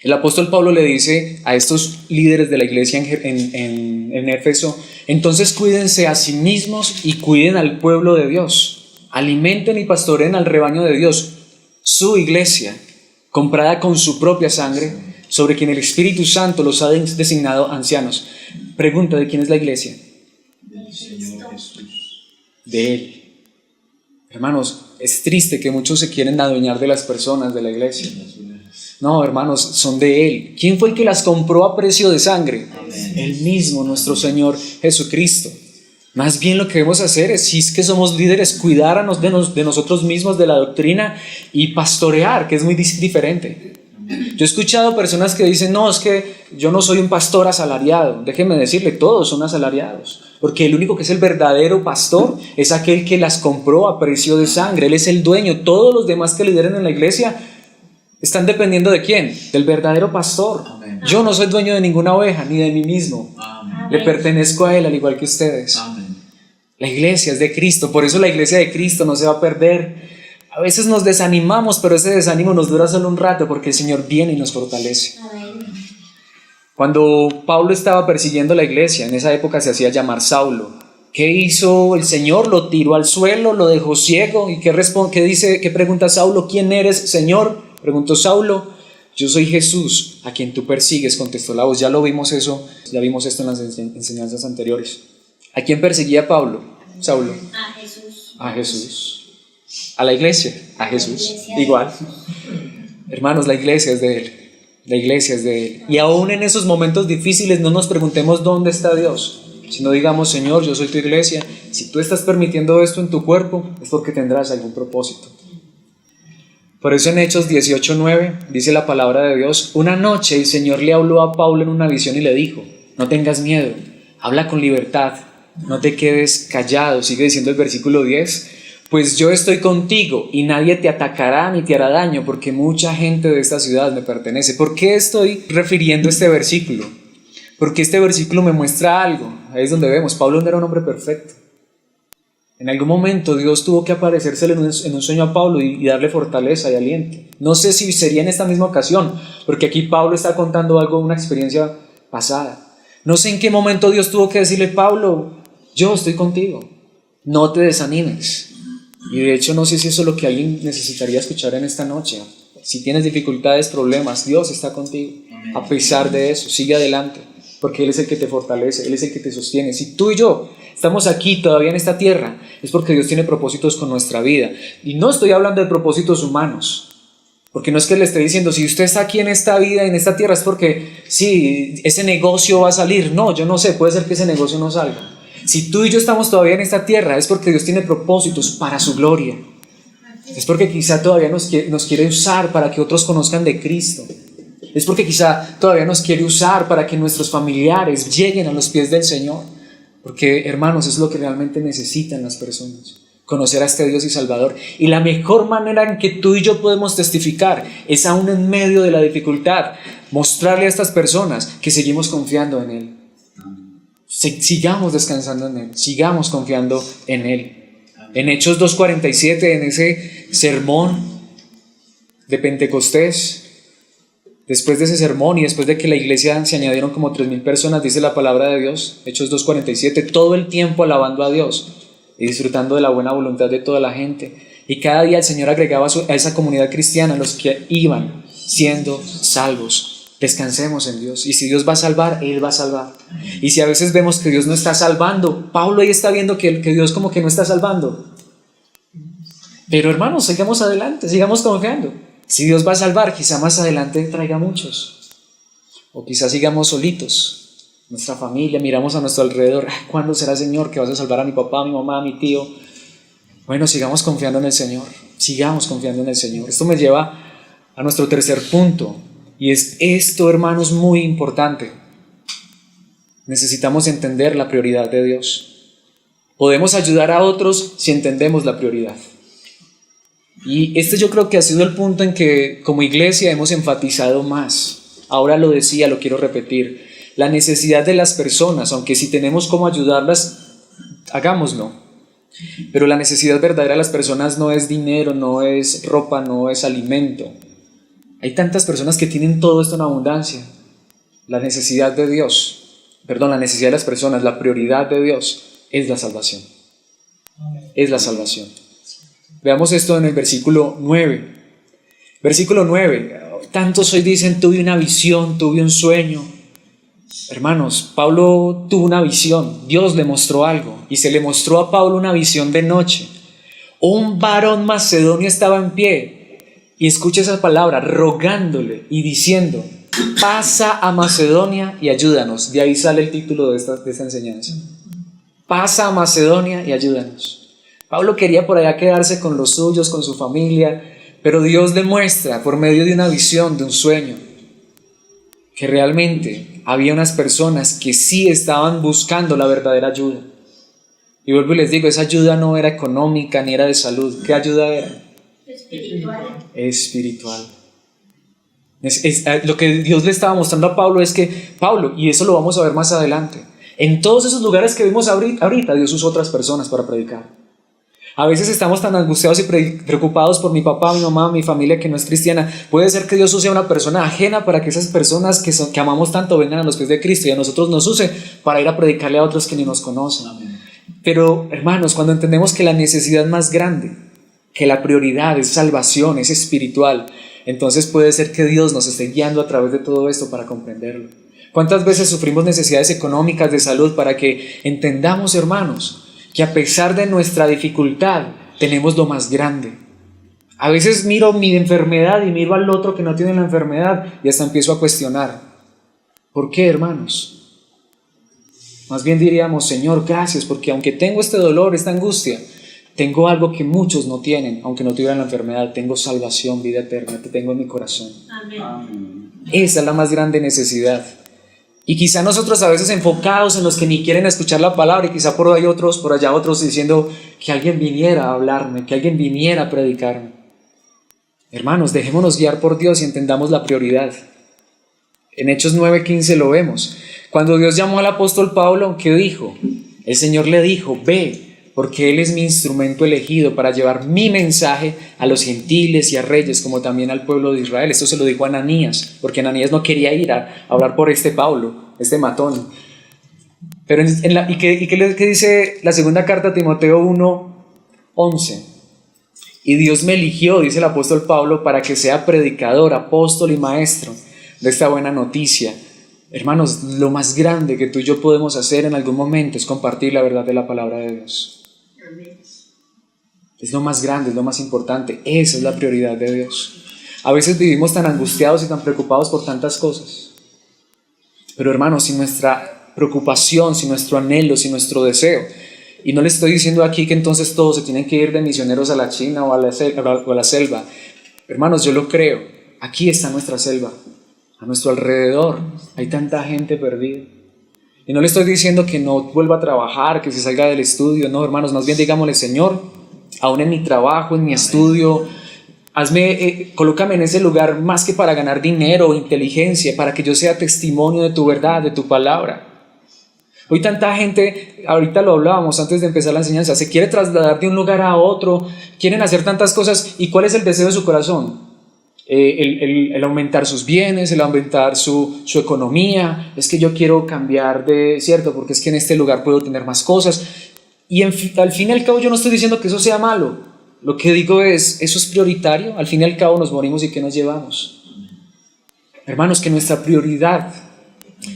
el apóstol Pablo le dice a estos líderes de la iglesia en Éfeso, entonces cuídense a sí mismos y cuiden al pueblo de Dios, alimenten y pastoreen al rebaño de Dios, su iglesia, comprada con su propia sangre, sobre quien el Espíritu Santo los ha designado ancianos. Pregunta, ¿de quién es la iglesia? Del Señor Jesús. De Él. Hermanos, es triste que muchos se quieren adueñar de las personas de la iglesia. No, hermanos, son de Él. ¿Quién fue el que las compró a precio de sangre? Amén. Él mismo, nuestro Señor Jesucristo. Más bien lo que debemos hacer es, si es que somos líderes, cuidarnos de nosotros mismos, de la doctrina y pastorear, que es muy diferente. Yo he escuchado personas que dicen, no, es que yo no soy un pastor asalariado. Déjenme decirle, todos son asalariados. Porque el único que es el verdadero pastor es aquel que las compró a precio de sangre. Él es el dueño. Todos los demás que lideren en la iglesia están dependiendo ¿de quién? Del verdadero pastor. Amén. Yo no soy dueño de ninguna oveja, ni de mí mismo. Amén. Le pertenezco a Él, al igual que ustedes. Amén. La iglesia es de Cristo. Por eso la iglesia de Cristo no se va a perder. A veces nos desanimamos, pero ese desánimo nos dura solo un rato porque el Señor viene y nos fortalece. Amén. Cuando Pablo estaba persiguiendo la iglesia, en esa época se hacía llamar Saulo. ¿Qué hizo el Señor? Lo tiró al suelo, lo dejó ciego. ¿Y qué pregunta Saulo? ¿Quién eres, Señor? Preguntó Saulo. Yo soy Jesús, a quien tú persigues, contestó la voz. Ya vimos esto en las enseñanzas anteriores. ¿A quién perseguía Saulo? A Jesús. A Jesús. A la iglesia, a Jesús, iglesia igual. Hermanos, la iglesia es de Él. La iglesia es de Él. Y aún en esos momentos difíciles no nos preguntemos dónde está Dios, sino digamos, Señor, yo soy tu iglesia. Si tú estás permitiendo esto en tu cuerpo, es porque tendrás algún propósito. Por eso en Hechos 18:9 dice la palabra de Dios, una noche el Señor le habló a Pablo en una visión y le dijo, no tengas miedo, habla con libertad, no te quedes callado. Sigue diciendo el versículo 10, pues yo estoy contigo y nadie te atacará ni te hará daño, porque mucha gente de esta ciudad me pertenece. ¿Por qué estoy refiriendo este versículo? Porque este versículo me muestra algo. Ahí es donde vemos, Pablo no era un hombre perfecto. En algún momento Dios tuvo que aparecérsele en un sueño a Pablo y darle fortaleza y aliento. No sé si sería en esta misma ocasión, porque aquí Pablo está contando algo, una experiencia pasada. No sé en qué momento Dios tuvo que decirle, Pablo, Yo estoy contigo. No te desanimes. Y de hecho no sé si eso es lo que alguien necesitaría escuchar en esta noche. Si tienes dificultades, problemas, Dios está contigo. A pesar de eso, sigue adelante, porque Él es el que te fortalece, Él es el que te sostiene. Si tú y yo estamos aquí todavía en esta tierra, es porque Dios tiene propósitos con nuestra vida. Y no estoy hablando de propósitos humanos, porque no es que le esté diciendo, si usted está aquí en esta vida, en esta tierra, es porque sí, ese negocio va a salir. No, yo no sé, puede ser que ese negocio no salga. Si tú y yo estamos todavía en esta tierra, es porque Dios tiene propósitos para su gloria. Es porque quizá todavía nos quiere usar para que otros conozcan de Cristo. Es porque quizá todavía nos quiere usar para que nuestros familiares lleguen a los pies del Señor. Porque, hermanos, es lo que realmente necesitan las personas. Conocer a este Dios y Salvador. Y la mejor manera en que tú y yo podemos testificar es aún en medio de la dificultad. Mostrarle a estas personas que seguimos confiando en Él. Sigamos descansando en Él. Sigamos confiando en Él. En Hechos 2:47, en ese sermón de Pentecostés, después de ese sermón y después de que la iglesia se añadieron como 3,000 personas, dice la palabra de Dios, Hechos 2:47, todo el tiempo alabando a Dios y disfrutando de la buena voluntad de toda la gente. Y cada día el Señor agregaba a esa comunidad cristiana los que iban siendo salvos. Descansemos en Dios. Y si Dios va a salvar, Él va a salvar. Y si a veces vemos que Dios no está salvando, Pablo ahí está viendo que Dios como que no está salvando. Pero hermanos, sigamos adelante, sigamos confiando. Si Dios va a salvar, quizá más adelante traiga muchos. O quizá sigamos solitos. Nuestra familia, miramos a nuestro alrededor. ¿Cuándo será, Señor, que vas a salvar a mi papá, a mi mamá, a mi tío? Bueno, sigamos confiando en el Señor. Sigamos confiando en el Señor. Esto me lleva a nuestro tercer punto. Y es esto, hermanos, muy importante. Necesitamos entender la prioridad de Dios. Podemos ayudar a otros si entendemos la prioridad. Y este yo creo que ha sido el punto en que como iglesia hemos enfatizado más. Ahora lo decía, lo quiero repetir. La necesidad de las personas, aunque si tenemos cómo ayudarlas, hagámoslo. Pero la necesidad verdadera de las personas no es dinero, no es ropa, no es alimento. Hay tantas personas que tienen todo esto en abundancia. La necesidad de la necesidad de las personas, la prioridad de Dios es la salvación. Es la salvación. Veamos esto en el versículo 9. Versículo 9. Tantos hoy dicen, tuve una visión, tuve un sueño. Hermanos, Pablo tuvo una visión. Dios le mostró algo. Y se le mostró a Pablo una visión de noche. Un varón macedonio estaba en pie. Y escucha esa palabra, rogándole y diciendo, pasa a Macedonia y ayúdanos. De ahí sale el título de esta enseñanza. Pasa a Macedonia y ayúdanos. Pablo quería por allá quedarse con los suyos, con su familia, pero Dios le muestra por medio de una visión, de un sueño, que realmente había unas personas que sí estaban buscando la verdadera ayuda. Y vuelvo y les digo, esa ayuda no era económica ni era de salud. ¿Qué ayuda era? Espiritual. Lo que Dios le estaba mostrando a Pablo es que Pablo, y eso lo vamos a ver más adelante, en todos esos lugares que vimos ahorita, Dios usó otras personas para predicar. A veces estamos tan angustiados y preocupados por mi papá, mi mamá, mi familia que no es cristiana. Puede ser que Dios use a una persona ajena para que esas personas que amamos tanto vengan a los pies de Cristo y a nosotros nos use para ir a predicarle a otros que ni nos conocen. Amén. Pero hermanos, cuando entendemos que la necesidad más grande, que la prioridad es salvación, es espiritual, entonces puede ser que Dios nos esté guiando a través de todo esto para comprenderlo. ¿Cuántas veces sufrimos necesidades económicas, de salud, para que entendamos, hermanos, que a pesar de nuestra dificultad tenemos lo más grande? A veces miro mi enfermedad y miro al otro que no tiene la enfermedad y hasta empiezo a cuestionar. ¿Por qué, hermanos? Más bien diríamos, Señor, gracias, porque aunque tengo este dolor, esta angustia, tengo algo que muchos no tienen, aunque no tuvieran la enfermedad. Tengo salvación, vida eterna, te tengo en mi corazón. Amén. Esa es la más grande necesidad. Y quizá nosotros a veces enfocados en los que ni quieren escuchar la palabra, y quizá por allá otros diciendo que alguien viniera a hablarme, que alguien viniera a predicarme. Hermanos, dejémonos guiar por Dios y entendamos la prioridad. En Hechos 9:15 lo vemos. Cuando Dios llamó al apóstol Pablo, ¿qué dijo? El Señor le dijo, ve, porque Él es mi instrumento elegido para llevar mi mensaje a los gentiles y a reyes, como también al pueblo de Israel. Esto se lo dijo a Ananías, porque Ananías no quería ir a hablar por este Pablo, este matón. Pero ¿qué dice la segunda carta a Timoteo 1:11? Y Dios me eligió, dice el apóstol Pablo, para que sea predicador, apóstol y maestro de esta buena noticia. Hermanos, lo más grande que tú y yo podemos hacer en algún momento es compartir la verdad de la palabra de Dios. Es lo más grande, es lo más importante. Esa es la prioridad de Dios. A veces vivimos tan angustiados y tan preocupados por tantas cosas. Pero hermanos, si nuestra preocupación, si nuestro anhelo, si nuestro deseo, y no le estoy diciendo aquí que entonces todos se tienen que ir de misioneros a la China o a la selva. Hermanos, yo lo creo. Aquí está nuestra selva. A nuestro alrededor hay tanta gente perdida. Y no le estoy diciendo que no vuelva a trabajar, que se salga del estudio. No, hermanos, más bien digámosle: Señor, aún en mi trabajo, en mi estudio, colócame en ese lugar más que para ganar dinero o inteligencia, para que yo sea testimonio de tu verdad, de tu palabra. Hoy tanta gente, ahorita lo hablábamos antes de empezar la enseñanza, se quiere trasladar de un lugar a otro, quieren hacer tantas cosas. ¿Y cuál es el deseo de su corazón? El aumentar sus bienes, el aumentar su economía. Es que yo quiero cambiar de, ¿cierto? Porque es que en este lugar puedo tener más cosas. Y al fin y al cabo yo no estoy diciendo que eso sea malo. Lo que digo es, ¿eso es prioritario? Al fin y al cabo nos morimos y ¿qué nos llevamos? Hermanos, que nuestra prioridad,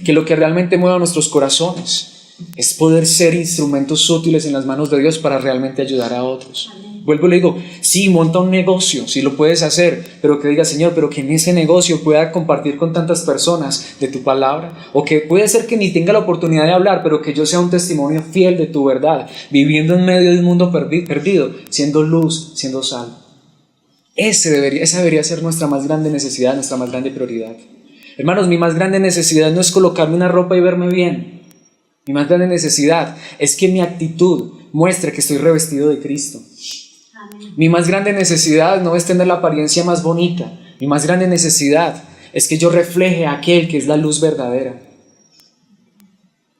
que lo que realmente mueva nuestros corazones, es poder ser instrumentos útiles en las manos de Dios para realmente ayudar a otros. Vuelvo y le digo, sí, monta un negocio, sí lo puedes hacer, pero que diga: Señor, pero que en ese negocio pueda compartir con tantas personas de tu palabra, o que puede ser que ni tenga la oportunidad de hablar, pero que yo sea un testimonio fiel de tu verdad, viviendo en medio de un mundo perdido, siendo luz, siendo sal. Esa debería ser nuestra más grande necesidad, nuestra más grande prioridad. Hermanos, mi más grande necesidad no es colocarme una ropa y verme bien. Mi más grande necesidad es que mi actitud muestre que estoy revestido de Cristo. Amén. Mi más grande necesidad no es tener la apariencia más bonita. Mi más grande necesidad es que yo refleje a aquel que es la luz verdadera.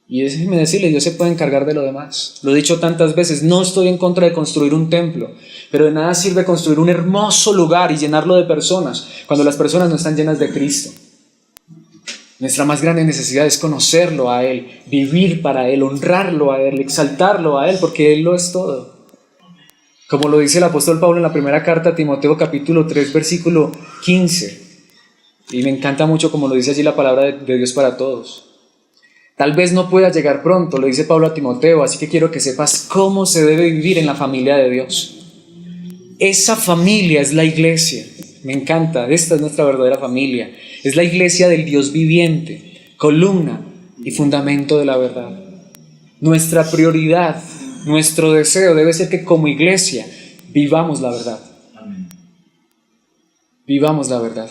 Y déjeme decirle, Dios se puede encargar de lo demás. Lo he dicho tantas veces, no estoy en contra de construir un templo, pero de nada sirve construir un hermoso lugar y llenarlo de personas cuando las personas no están llenas de Cristo. Nuestra más grande necesidad es conocerlo a Él, vivir para Él, honrarlo a Él, exaltarlo a Él, porque Él lo es todo. Como lo dice el apóstol Pablo en la primera carta a Timoteo capítulo 3 versículo 15. Y me encanta mucho como lo dice allí la palabra de Dios para todos. Tal vez no pueda llegar pronto, lo dice Pablo a Timoteo, así que quiero que sepas cómo se debe vivir en la familia de Dios. Esa familia es la iglesia. Me encanta, esta es nuestra verdadera familia. Es la iglesia del Dios viviente, columna y fundamento de la verdad. Nuestra prioridad, nuestro deseo debe ser que como iglesia vivamos la verdad. Amén. Vivamos la verdad.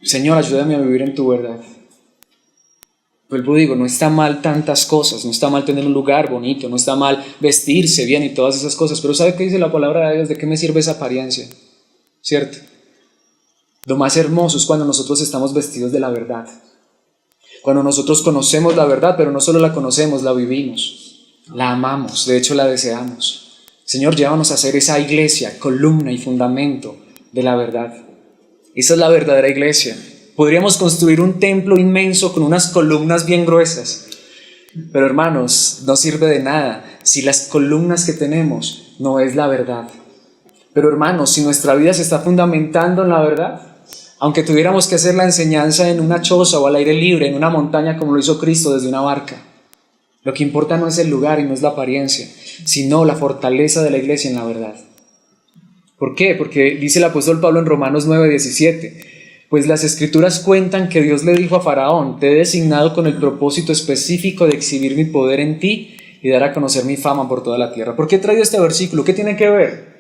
Señor, ayúdame a vivir en tu verdad. Vuelvo digo, no está mal tantas cosas, no está mal tener un lugar bonito, no está mal vestirse bien y todas esas cosas, pero ¿sabe qué dice la palabra de Dios? ¿De qué me sirve esa apariencia? ¿Cierto? Lo más hermoso es cuando nosotros estamos vestidos de la verdad. Cuando nosotros conocemos la verdad, pero no solo la conocemos, la vivimos, la amamos, de hecho la deseamos. Señor, llévanos a ser esa iglesia, columna y fundamento de la verdad. Esa es la verdadera iglesia. Podríamos construir un templo inmenso con unas columnas bien gruesas, pero hermanos, no sirve de nada si las columnas que tenemos no es la verdad. Pero hermanos, si nuestra vida se está fundamentando en la verdad, aunque tuviéramos que hacer la enseñanza en una choza o al aire libre, en una montaña como lo hizo Cristo desde una barca, lo que importa no es el lugar y no es la apariencia, sino la fortaleza de la iglesia en la verdad. ¿Por qué? Porque dice el apóstol Pablo en Romanos 9:17, pues las escrituras cuentan que Dios le dijo a Faraón: te he designado con el propósito específico de exhibir mi poder en ti y dar a conocer mi fama por toda la tierra. ¿Por qué he traído este versículo? ¿Qué tiene que ver?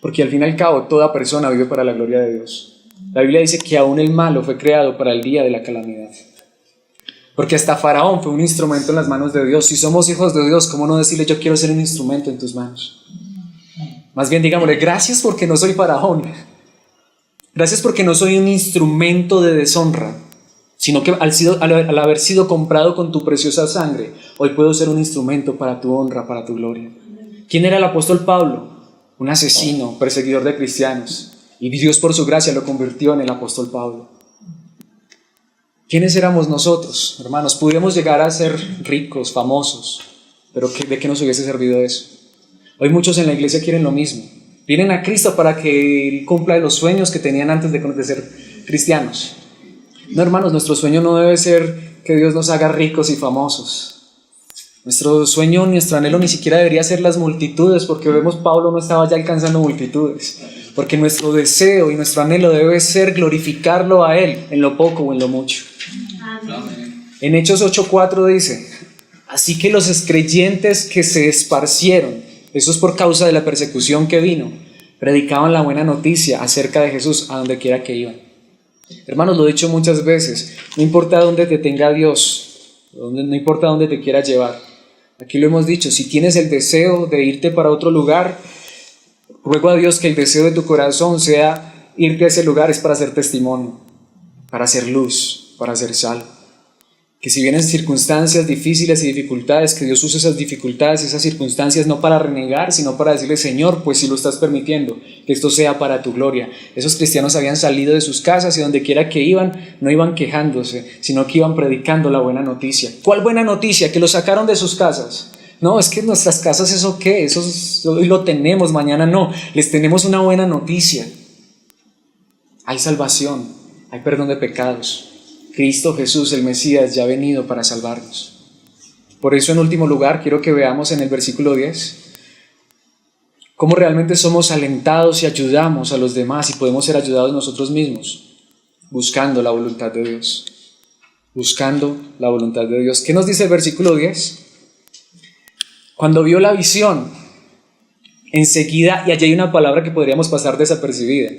Porque al fin y al cabo toda persona vive para la gloria de Dios. La Biblia dice que aún el malo fue creado para el día de la calamidad. Porque hasta Faraón fue un instrumento en las manos de Dios. Si somos hijos de Dios, ¿cómo no decirle: yo quiero ser un instrumento en tus manos? Más bien digámosle: gracias porque no soy Faraón. Gracias porque no soy un instrumento de deshonra, sino que al haber sido comprado con tu preciosa sangre, hoy puedo ser un instrumento para tu honra, para tu gloria. ¿Quién era el apóstol Pablo? Un asesino, perseguidor de cristianos. Y Dios por su gracia lo convirtió en el apóstol Pablo. ¿Quiénes éramos nosotros, hermanos? Pudiéramos llegar a ser ricos, famosos, pero ¿de qué nos hubiese servido eso? Hoy muchos en la iglesia quieren lo mismo. Vienen a Cristo para que Él cumpla los sueños que tenían antes de ser cristianos. No, hermanos, nuestro sueño no debe ser que Dios nos haga ricos y famosos. Nuestro sueño, nuestro anhelo ni siquiera debería ser las multitudes, porque vemos Pablo no estaba ya alcanzando multitudes. Porque nuestro deseo y nuestro anhelo debe ser glorificarlo a Él en lo poco o en lo mucho. Amén. En Hechos 8:4 dice: así que los creyentes que se esparcieron, eso es por causa de la persecución que vino, predicaban la buena noticia acerca de Jesús a donde quiera que iban. Hermanos, lo he dicho muchas veces, no importa dónde te tenga Dios, no importa dónde te quiera llevar. Aquí lo hemos dicho, si tienes el deseo de irte para otro lugar, ruego a Dios que el deseo de tu corazón sea irte a ese lugar es para hacer testimonio, para hacer luz, para hacer sal. Que si vienen circunstancias difíciles y dificultades, que Dios use esas dificultades, esas circunstancias no para renegar, sino para decirle: Señor, pues si lo estás permitiendo, que esto sea para tu gloria. Esos cristianos habían salido de sus casas y donde quiera que iban, no iban quejándose, sino que iban predicando la buena noticia. ¿Cuál buena noticia? Que lo sacaron de sus casas. No, es que en nuestras casas ¿eso qué? Eso hoy lo tenemos, mañana no. Les tenemos una buena noticia. Hay salvación, hay perdón de pecados. Cristo Jesús, el Mesías, ya ha venido para salvarnos. Por eso, en último lugar, quiero que veamos en el versículo 10 cómo realmente somos alentados y ayudamos a los demás y podemos ser ayudados nosotros mismos, buscando la voluntad de Dios. Buscando la voluntad de Dios. ¿Qué nos dice el versículo 10? Cuando vio la visión, enseguida, y allí hay una palabra que podríamos pasar desapercibida.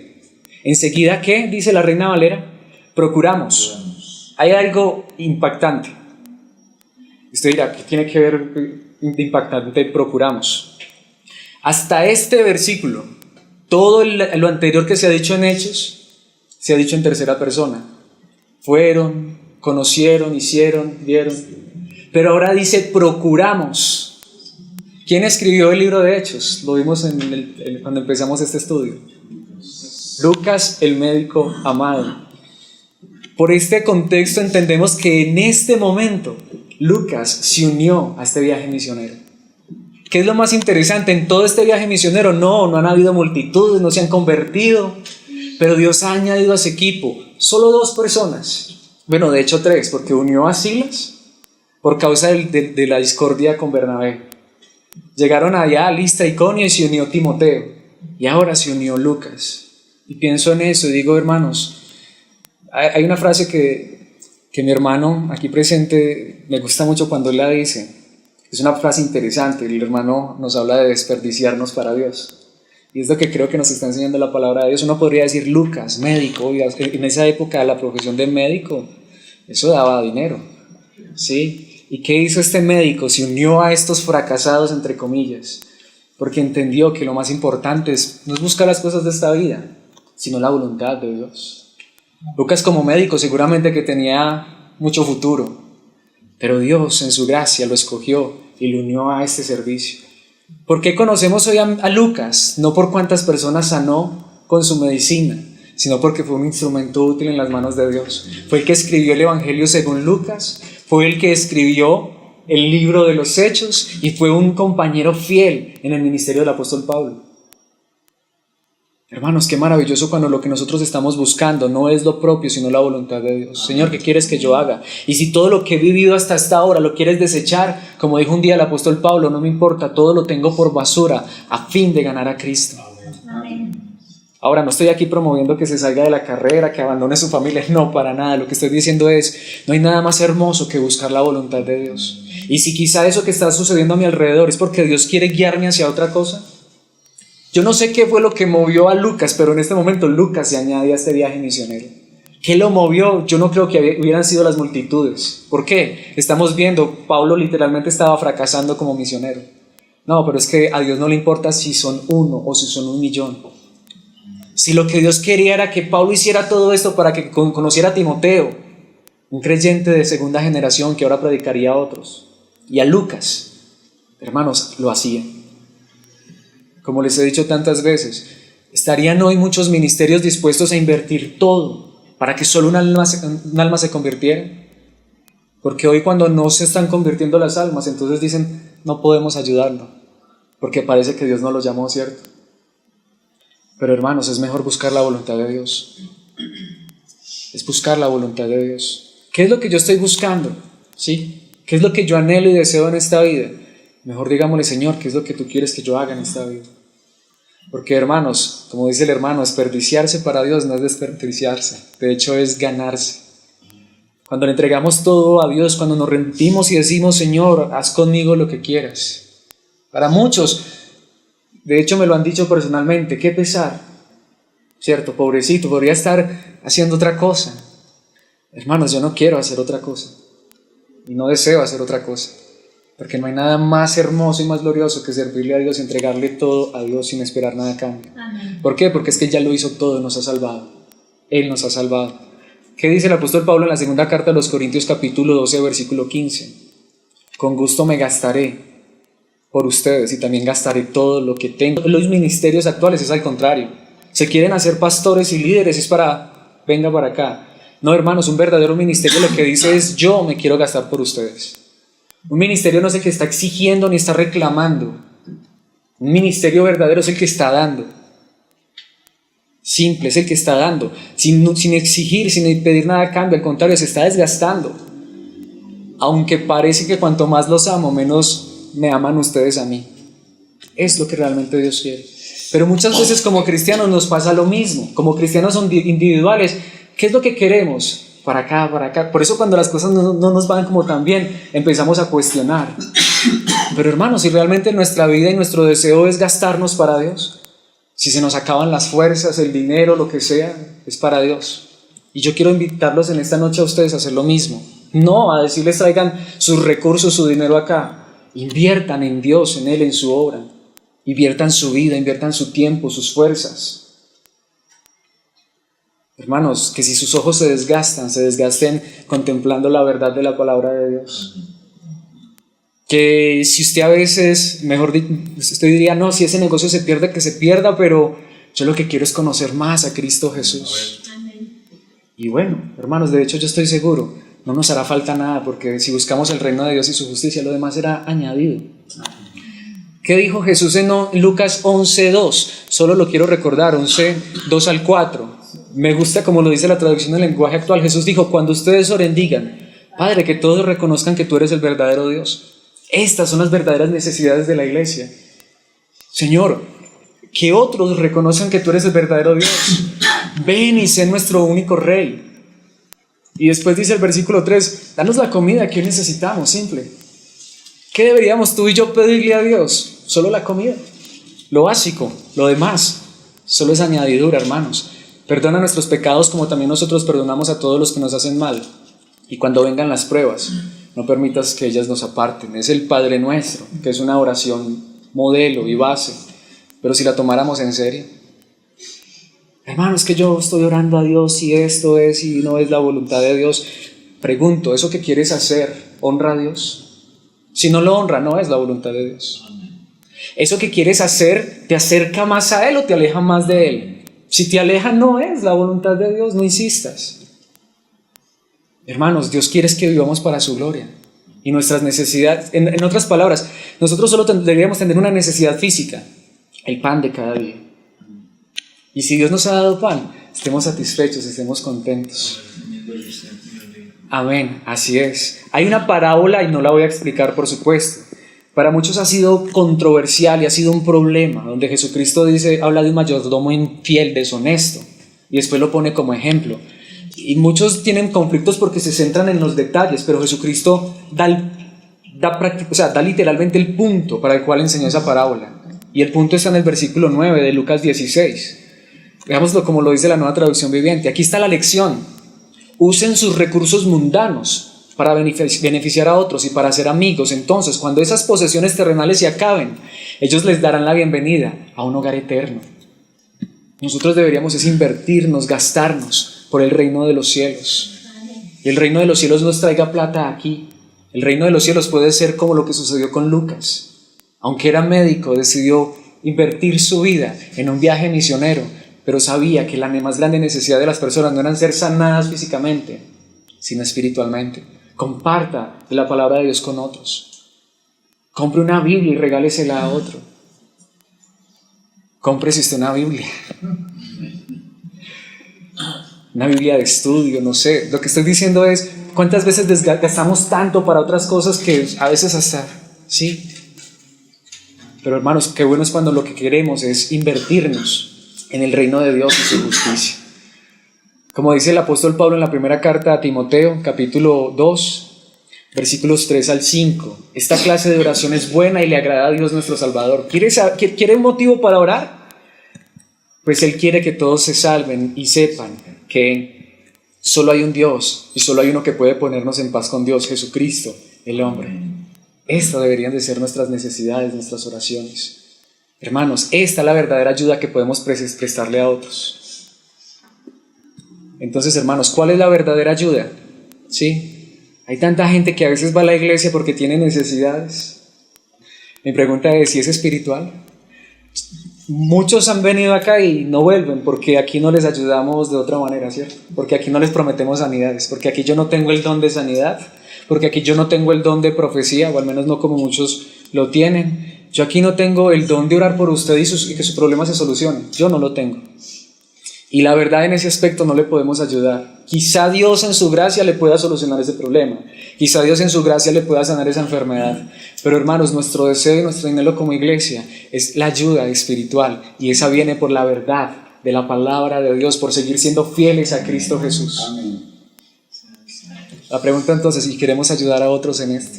Enseguida, ¿qué? Dice la Reina Valera, procuramos. Hay algo impactante. Usted dirá, ¿qué tiene que ver de impactante? Procuramos. Hasta este versículo, todo lo anterior que se ha dicho en Hechos, se ha dicho en tercera persona. Fueron, conocieron, hicieron, vieron. Pero ahora dice, procuramos. ¿Quién escribió el libro de Hechos? Lo vimos cuando empezamos este estudio. Lucas, el médico amado. Por este contexto entendemos que en este momento Lucas se unió a este viaje misionero. ¿Qué es lo más interesante? En todo este viaje misionero no han habido multitudes, no se han convertido, pero Dios ha añadido a su equipo solo 2 personas. Bueno, de hecho 3, porque unió a Silas por causa de la discordia con Bernabé. Llegaron allá a Listra, Iconio, y se unió Timoteo. Y ahora se unió Lucas. Y pienso en eso y digo, hermanos, hay una frase que mi hermano aquí presente me gusta mucho cuando él la dice. Es una frase interesante. El hermano nos habla de desperdiciarnos para Dios. Y es lo que creo que nos está enseñando la palabra de Dios. Uno podría decir, Lucas, médico. En esa época la profesión de médico, eso daba dinero. ¿Sí? ¿Y qué hizo este médico? Se unió a estos fracasados, entre comillas, porque entendió que lo más importante no es buscar las cosas de esta vida, sino la voluntad de Dios. Lucas, como médico, seguramente que tenía mucho futuro, pero Dios en su gracia lo escogió y lo unió a este servicio. ¿Por qué conocemos hoy a Lucas? No por cuántas personas sanó con su medicina, sino porque fue un instrumento útil en las manos de Dios. Fue el que escribió el Evangelio según Lucas, fue el que escribió el libro de los Hechos y fue un compañero fiel en el ministerio del apóstol Pablo. Hermanos, qué maravilloso cuando lo que nosotros estamos buscando no es lo propio, sino la voluntad de Dios. Señor, ¿qué quieres que yo haga? Y si todo lo que he vivido hasta esta hora lo quieres desechar, como dijo un día el apóstol Pablo, no me importa, todo lo tengo por basura a fin de ganar a Cristo. Amén. Ahora, no estoy aquí promoviendo que se salga de la carrera, que abandone su familia, no, para nada. Lo que estoy diciendo es, no hay nada más hermoso que buscar la voluntad de Dios. Y si quizá eso que está sucediendo a mi alrededor es porque Dios quiere guiarme hacia otra cosa. Yo no sé qué fue lo que movió a Lucas, pero en este momento Lucas se añade a este viaje misionero. ¿Qué lo movió? Yo no creo que hubieran sido las multitudes. ¿Por qué? Estamos viendo, Pablo literalmente estaba fracasando como misionero. No, pero es que a Dios no le importa si son 1 o si son 1.000.000. Si lo que Dios quería era que Pablo hiciera todo esto para que conociera a Timoteo, un creyente de segunda generación que ahora predicaría a otros, y a Lucas, hermanos, lo hacía. Como les he dicho tantas veces, estarían hoy muchos ministerios dispuestos a invertir todo para que solo un alma se convirtiera. Porque hoy cuando no se están convirtiendo las almas, entonces dicen, no podemos ayudarlo, porque parece que Dios no lo llamó, ¿cierto? Pero hermanos, es mejor buscar la voluntad de Dios. Es buscar la voluntad de Dios. ¿Qué es lo que yo estoy buscando? ¿Sí? ¿Qué es lo que yo anhelo y deseo en esta vida? Mejor digámosle, Señor, ¿qué es lo que tú quieres que yo haga en esta vida? Porque hermanos, como dice el hermano, desperdiciarse para Dios no es desperdiciarse, de hecho es ganarse. Cuando le entregamos todo a Dios, cuando nos rendimos y decimos, Señor, haz conmigo lo que quieras. Para muchos, de hecho me lo han dicho personalmente, qué pesar, ¿cierto? Pobrecito, podría estar haciendo otra cosa. Hermanos, yo no quiero hacer otra cosa y no deseo hacer otra cosa, porque no hay nada más hermoso y más glorioso que servirle a Dios y entregarle todo a Dios sin esperar nada a cambio. Amén. ¿Por qué? Porque es que Él ya lo hizo todo, nos ha salvado. Él nos ha salvado. ¿Qué dice el apóstol Pablo en la segunda carta a los Corintios capítulo 12 versículo 15? Con gusto me gastaré por ustedes y también gastaré todo lo que tengo. Los ministerios actuales es al contrario. Se quieren hacer pastores y líderes, es para, venga para acá. No, hermanos, un verdadero ministerio lo que dice es, yo me quiero gastar por ustedes. Un ministerio no es el que está exigiendo ni está reclamando. Un ministerio verdadero es el que está dando. Simple, es el que está dando, sin exigir, sin pedir nada a cambio, al contrario, se está desgastando. Aunque parece que cuanto más los amo, menos me aman ustedes a mí. Es lo que realmente Dios quiere. Pero muchas veces como cristianos nos pasa lo mismo. Como cristianos individuales, ¿qué es lo que queremos? Para acá, para acá. Por eso cuando las cosas no nos van como tan bien, empezamos a cuestionar. Pero hermanos, si realmente nuestra vida y nuestro deseo es gastarnos para Dios, si se nos acaban las fuerzas, el dinero, lo que sea, es para Dios. Y yo quiero invitarlos en esta noche a ustedes a hacer lo mismo. No a decirles traigan sus recursos, su dinero acá. Inviertan en Dios, en Él, en su obra. Inviertan su vida, inviertan su tiempo, sus fuerzas. Hermanos, que si sus ojos se desgasten contemplando la verdad de la palabra de Dios. Que si usted a veces, usted diría, no, si ese negocio se pierde, que se pierda, pero yo lo que quiero es conocer más a Cristo Jesús. Amén. Y bueno, hermanos, de hecho yo estoy seguro, no nos hará falta nada, porque si buscamos el reino de Dios y su justicia, lo demás será añadido. ¿Qué dijo Jesús en Lucas 11:2? Solo lo quiero recordar, 11:2 al 4. Me gusta como lo dice la traducción del lenguaje actual. Jesús dijo, cuando ustedes oren, digan, Padre, que todos reconozcan que tú eres el verdadero Dios. Estas son las verdaderas necesidades de la iglesia. Señor, que otros reconozcan que tú eres el verdadero Dios. Ven y sé nuestro único Rey. Y después dice el versículo 3, danos la comida que hoy necesitamos, simple. ¿Qué deberíamos tú y yo pedirle a Dios? Solo la comida, lo básico, lo demás solo es añadidura, hermanos. Perdona nuestros pecados como también nosotros perdonamos a todos los que nos hacen mal. Y cuando vengan las pruebas, no permitas que ellas nos aparten. Es el Padre Nuestro, que es una oración modelo y base. Pero si la tomáramos en serio, hermano, es que yo estoy orando a Dios y esto es y no es la voluntad de Dios. Pregunto, ¿eso que quieres hacer honra a Dios? Si no lo honra, no es la voluntad de Dios. ¿Eso que quieres hacer te acerca más a Él o te aleja más de Él? Si te aleja, no es la voluntad de Dios, no insistas. Hermanos, Dios quiere que vivamos para su gloria y nuestras necesidades. En otras palabras, nosotros solo deberíamos tener una necesidad física, el pan de cada día. Y si Dios nos ha dado pan, estemos satisfechos, estemos contentos. Amén, así es. Hay una parábola y no la voy a explicar, por supuesto. Para muchos ha sido controversial y ha sido un problema, donde Jesucristo habla de un mayordomo infiel, deshonesto, y después lo pone como ejemplo. Y muchos tienen conflictos porque se centran en los detalles, pero Jesucristo da literalmente el punto para el cual enseñó esa parábola. Y el punto está en el versículo 9 de Lucas 16. Veámoslo como lo dice la Nueva Traducción Viviente. Aquí está la lección. Usen sus recursos mundanos para beneficiar a otros y para ser amigos. Entonces, cuando esas posesiones terrenales se acaben, ellos les darán la bienvenida a un hogar eterno. Nosotros deberíamos invertirnos, gastarnos por el reino de los cielos. Y el reino de los cielos nos traiga plata aquí. El reino de los cielos puede ser como lo que sucedió con Lucas. Aunque era médico, decidió invertir su vida en un viaje misionero pero sabía que la más grande necesidad de las personas no eran ser sanadas físicamente, sino espiritualmente. Comparta de la palabra de Dios con otros. Compre una Biblia y regálesela a otro. Cómprese usted una Biblia. Una Biblia de estudio, no sé. Lo que estoy diciendo es, ¿cuántas veces gastamos tanto para otras cosas que a veces hasta, sí? Pero hermanos, qué bueno es cuando lo que queremos es invertirnos en el reino de Dios y su justicia. Como dice el apóstol Pablo en la primera carta a Timoteo, capítulo 2, versículos 3 al 5. Esta clase de oración es buena y le agrada a Dios nuestro Salvador. ¿Quiere un motivo para orar? Pues Él quiere que todos se salven y sepan que solo hay un Dios y solo hay uno que puede ponernos en paz con Dios, Jesucristo, el hombre. Estas deberían de ser nuestras necesidades, nuestras oraciones. Hermanos, esta es la verdadera ayuda que podemos prestarle a otros. Entonces, hermanos, ¿cuál es la verdadera ayuda? ¿Sí? Hay tanta gente que a veces va a la iglesia porque tiene necesidades. Mi pregunta es, ¿si es espiritual? Muchos han venido acá y no vuelven porque aquí no les ayudamos de otra manera, ¿cierto? Porque aquí no les prometemos sanidades, porque aquí yo no tengo el don de sanidad, porque aquí yo no tengo el don de profecía, o al menos no como muchos lo tienen. Yo aquí no tengo el don de orar por usted y que su problema se solucione. Yo no lo tengo. Y la verdad, en ese aspecto no le podemos ayudar. Quizá Dios en su gracia le pueda solucionar ese problema. Quizá Dios en su gracia le pueda sanar esa enfermedad. Pero hermanos, nuestro deseo y nuestro anhelo como iglesia es la ayuda espiritual. Y esa viene por la verdad de la palabra de Dios, por seguir siendo fieles a Cristo Jesús. Amén. La pregunta entonces, si queremos ayudar a otros en esto.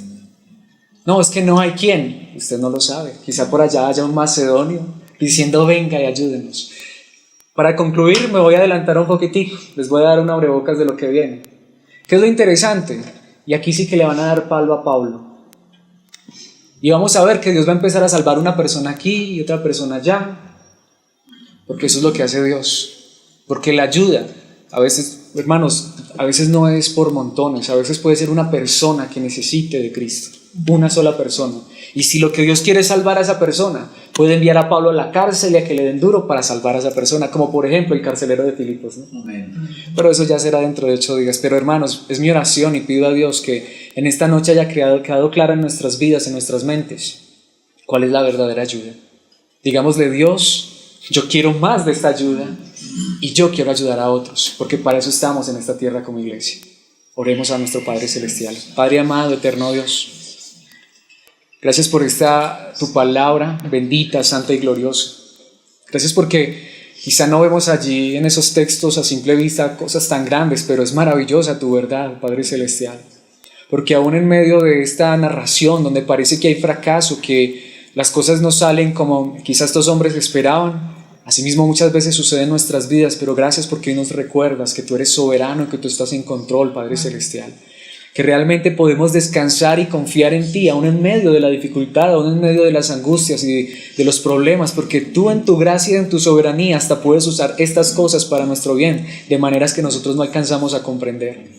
No, es que no hay quien. Usted no lo sabe. Quizá por allá haya un macedonio diciendo venga y ayúdenos. Para concluir, me voy a adelantar un poquitico. Les voy a dar un abrebocas de lo que viene. ¿Qué es lo interesante? Y aquí sí que le van a dar palo a Pablo. Y vamos a ver que Dios va a empezar a salvar una persona aquí y otra persona allá. Porque eso es lo que hace Dios. Porque la ayuda, a veces, hermanos, a veces no es por montones. A veces puede ser una persona que necesite de Cristo. Una sola persona. Y si lo que Dios quiere es salvar a esa persona, puede enviar a Pablo a la cárcel y a que le den duro para salvar a esa persona, como por ejemplo el carcelero de Filipos, ¿no? Amén. Pero eso ya será dentro de 8 días. Pero hermanos, es mi oración y pido a Dios que en esta noche haya quedado clara en nuestras vidas, en nuestras mentes, cuál es la verdadera ayuda. Digámosle, Dios, yo quiero más de esta ayuda y yo quiero ayudar a otros, porque para eso estamos en esta tierra como iglesia. Oremos a nuestro Padre Celestial. Padre amado, eterno Dios, gracias por tu palabra bendita, santa y gloriosa. Gracias porque quizá no vemos allí en esos textos a simple vista cosas tan grandes, pero es maravillosa tu verdad, Padre Celestial. Porque aún en medio de esta narración donde parece que hay fracaso, que las cosas no salen como quizás estos hombres esperaban, asimismo muchas veces sucede en nuestras vidas, pero gracias porque hoy nos recuerdas que tú eres soberano y que tú estás en control, Padre Celestial. Que realmente podemos descansar y confiar en ti, aún en medio de la dificultad, aún en medio de las angustias y de los problemas, porque tú en tu gracia y en tu soberanía hasta puedes usar estas cosas para nuestro bien, de maneras que nosotros no alcanzamos a comprender.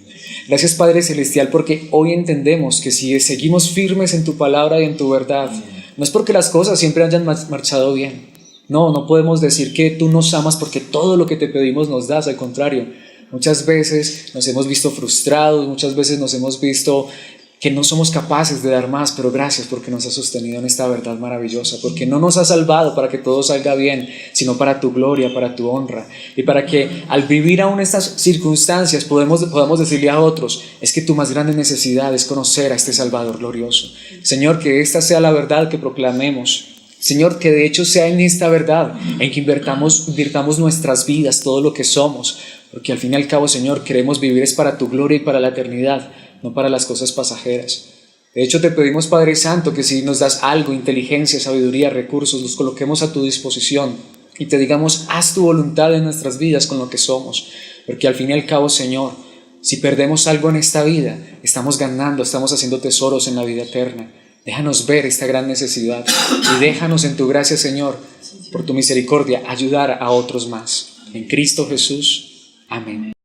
Gracias, Padre Celestial, porque hoy entendemos que si seguimos firmes en tu palabra y en tu verdad, no es porque las cosas siempre hayan marchado bien. No podemos decir que tú nos amas porque todo lo que te pedimos nos das, al contrario. Muchas veces nos hemos visto frustrados, muchas veces nos hemos visto que no somos capaces de dar más, pero gracias porque nos has sostenido en esta verdad maravillosa, porque no nos has salvado para que todo salga bien, sino para tu gloria, para tu honra, y para que al vivir aún estas circunstancias podamos decirle a otros, es que tu más grande necesidad es conocer a este Salvador glorioso. Señor, que esta sea la verdad que proclamemos. Señor, que de hecho sea en esta verdad en que invirtamos nuestras vidas, todo lo que somos, porque al fin y al cabo, Señor, queremos vivir es para tu gloria y para la eternidad, no para las cosas pasajeras. De hecho, te pedimos, Padre Santo, que si nos das algo, inteligencia, sabiduría, recursos, los coloquemos a tu disposición y te digamos, haz tu voluntad en nuestras vidas con lo que somos, porque al fin y al cabo, Señor, si perdemos algo en esta vida, estamos ganando, estamos haciendo tesoros en la vida eterna. Déjanos ver esta gran necesidad y déjanos en tu gracia, Señor, por tu misericordia, ayudar a otros más. En Cristo Jesús. Amén.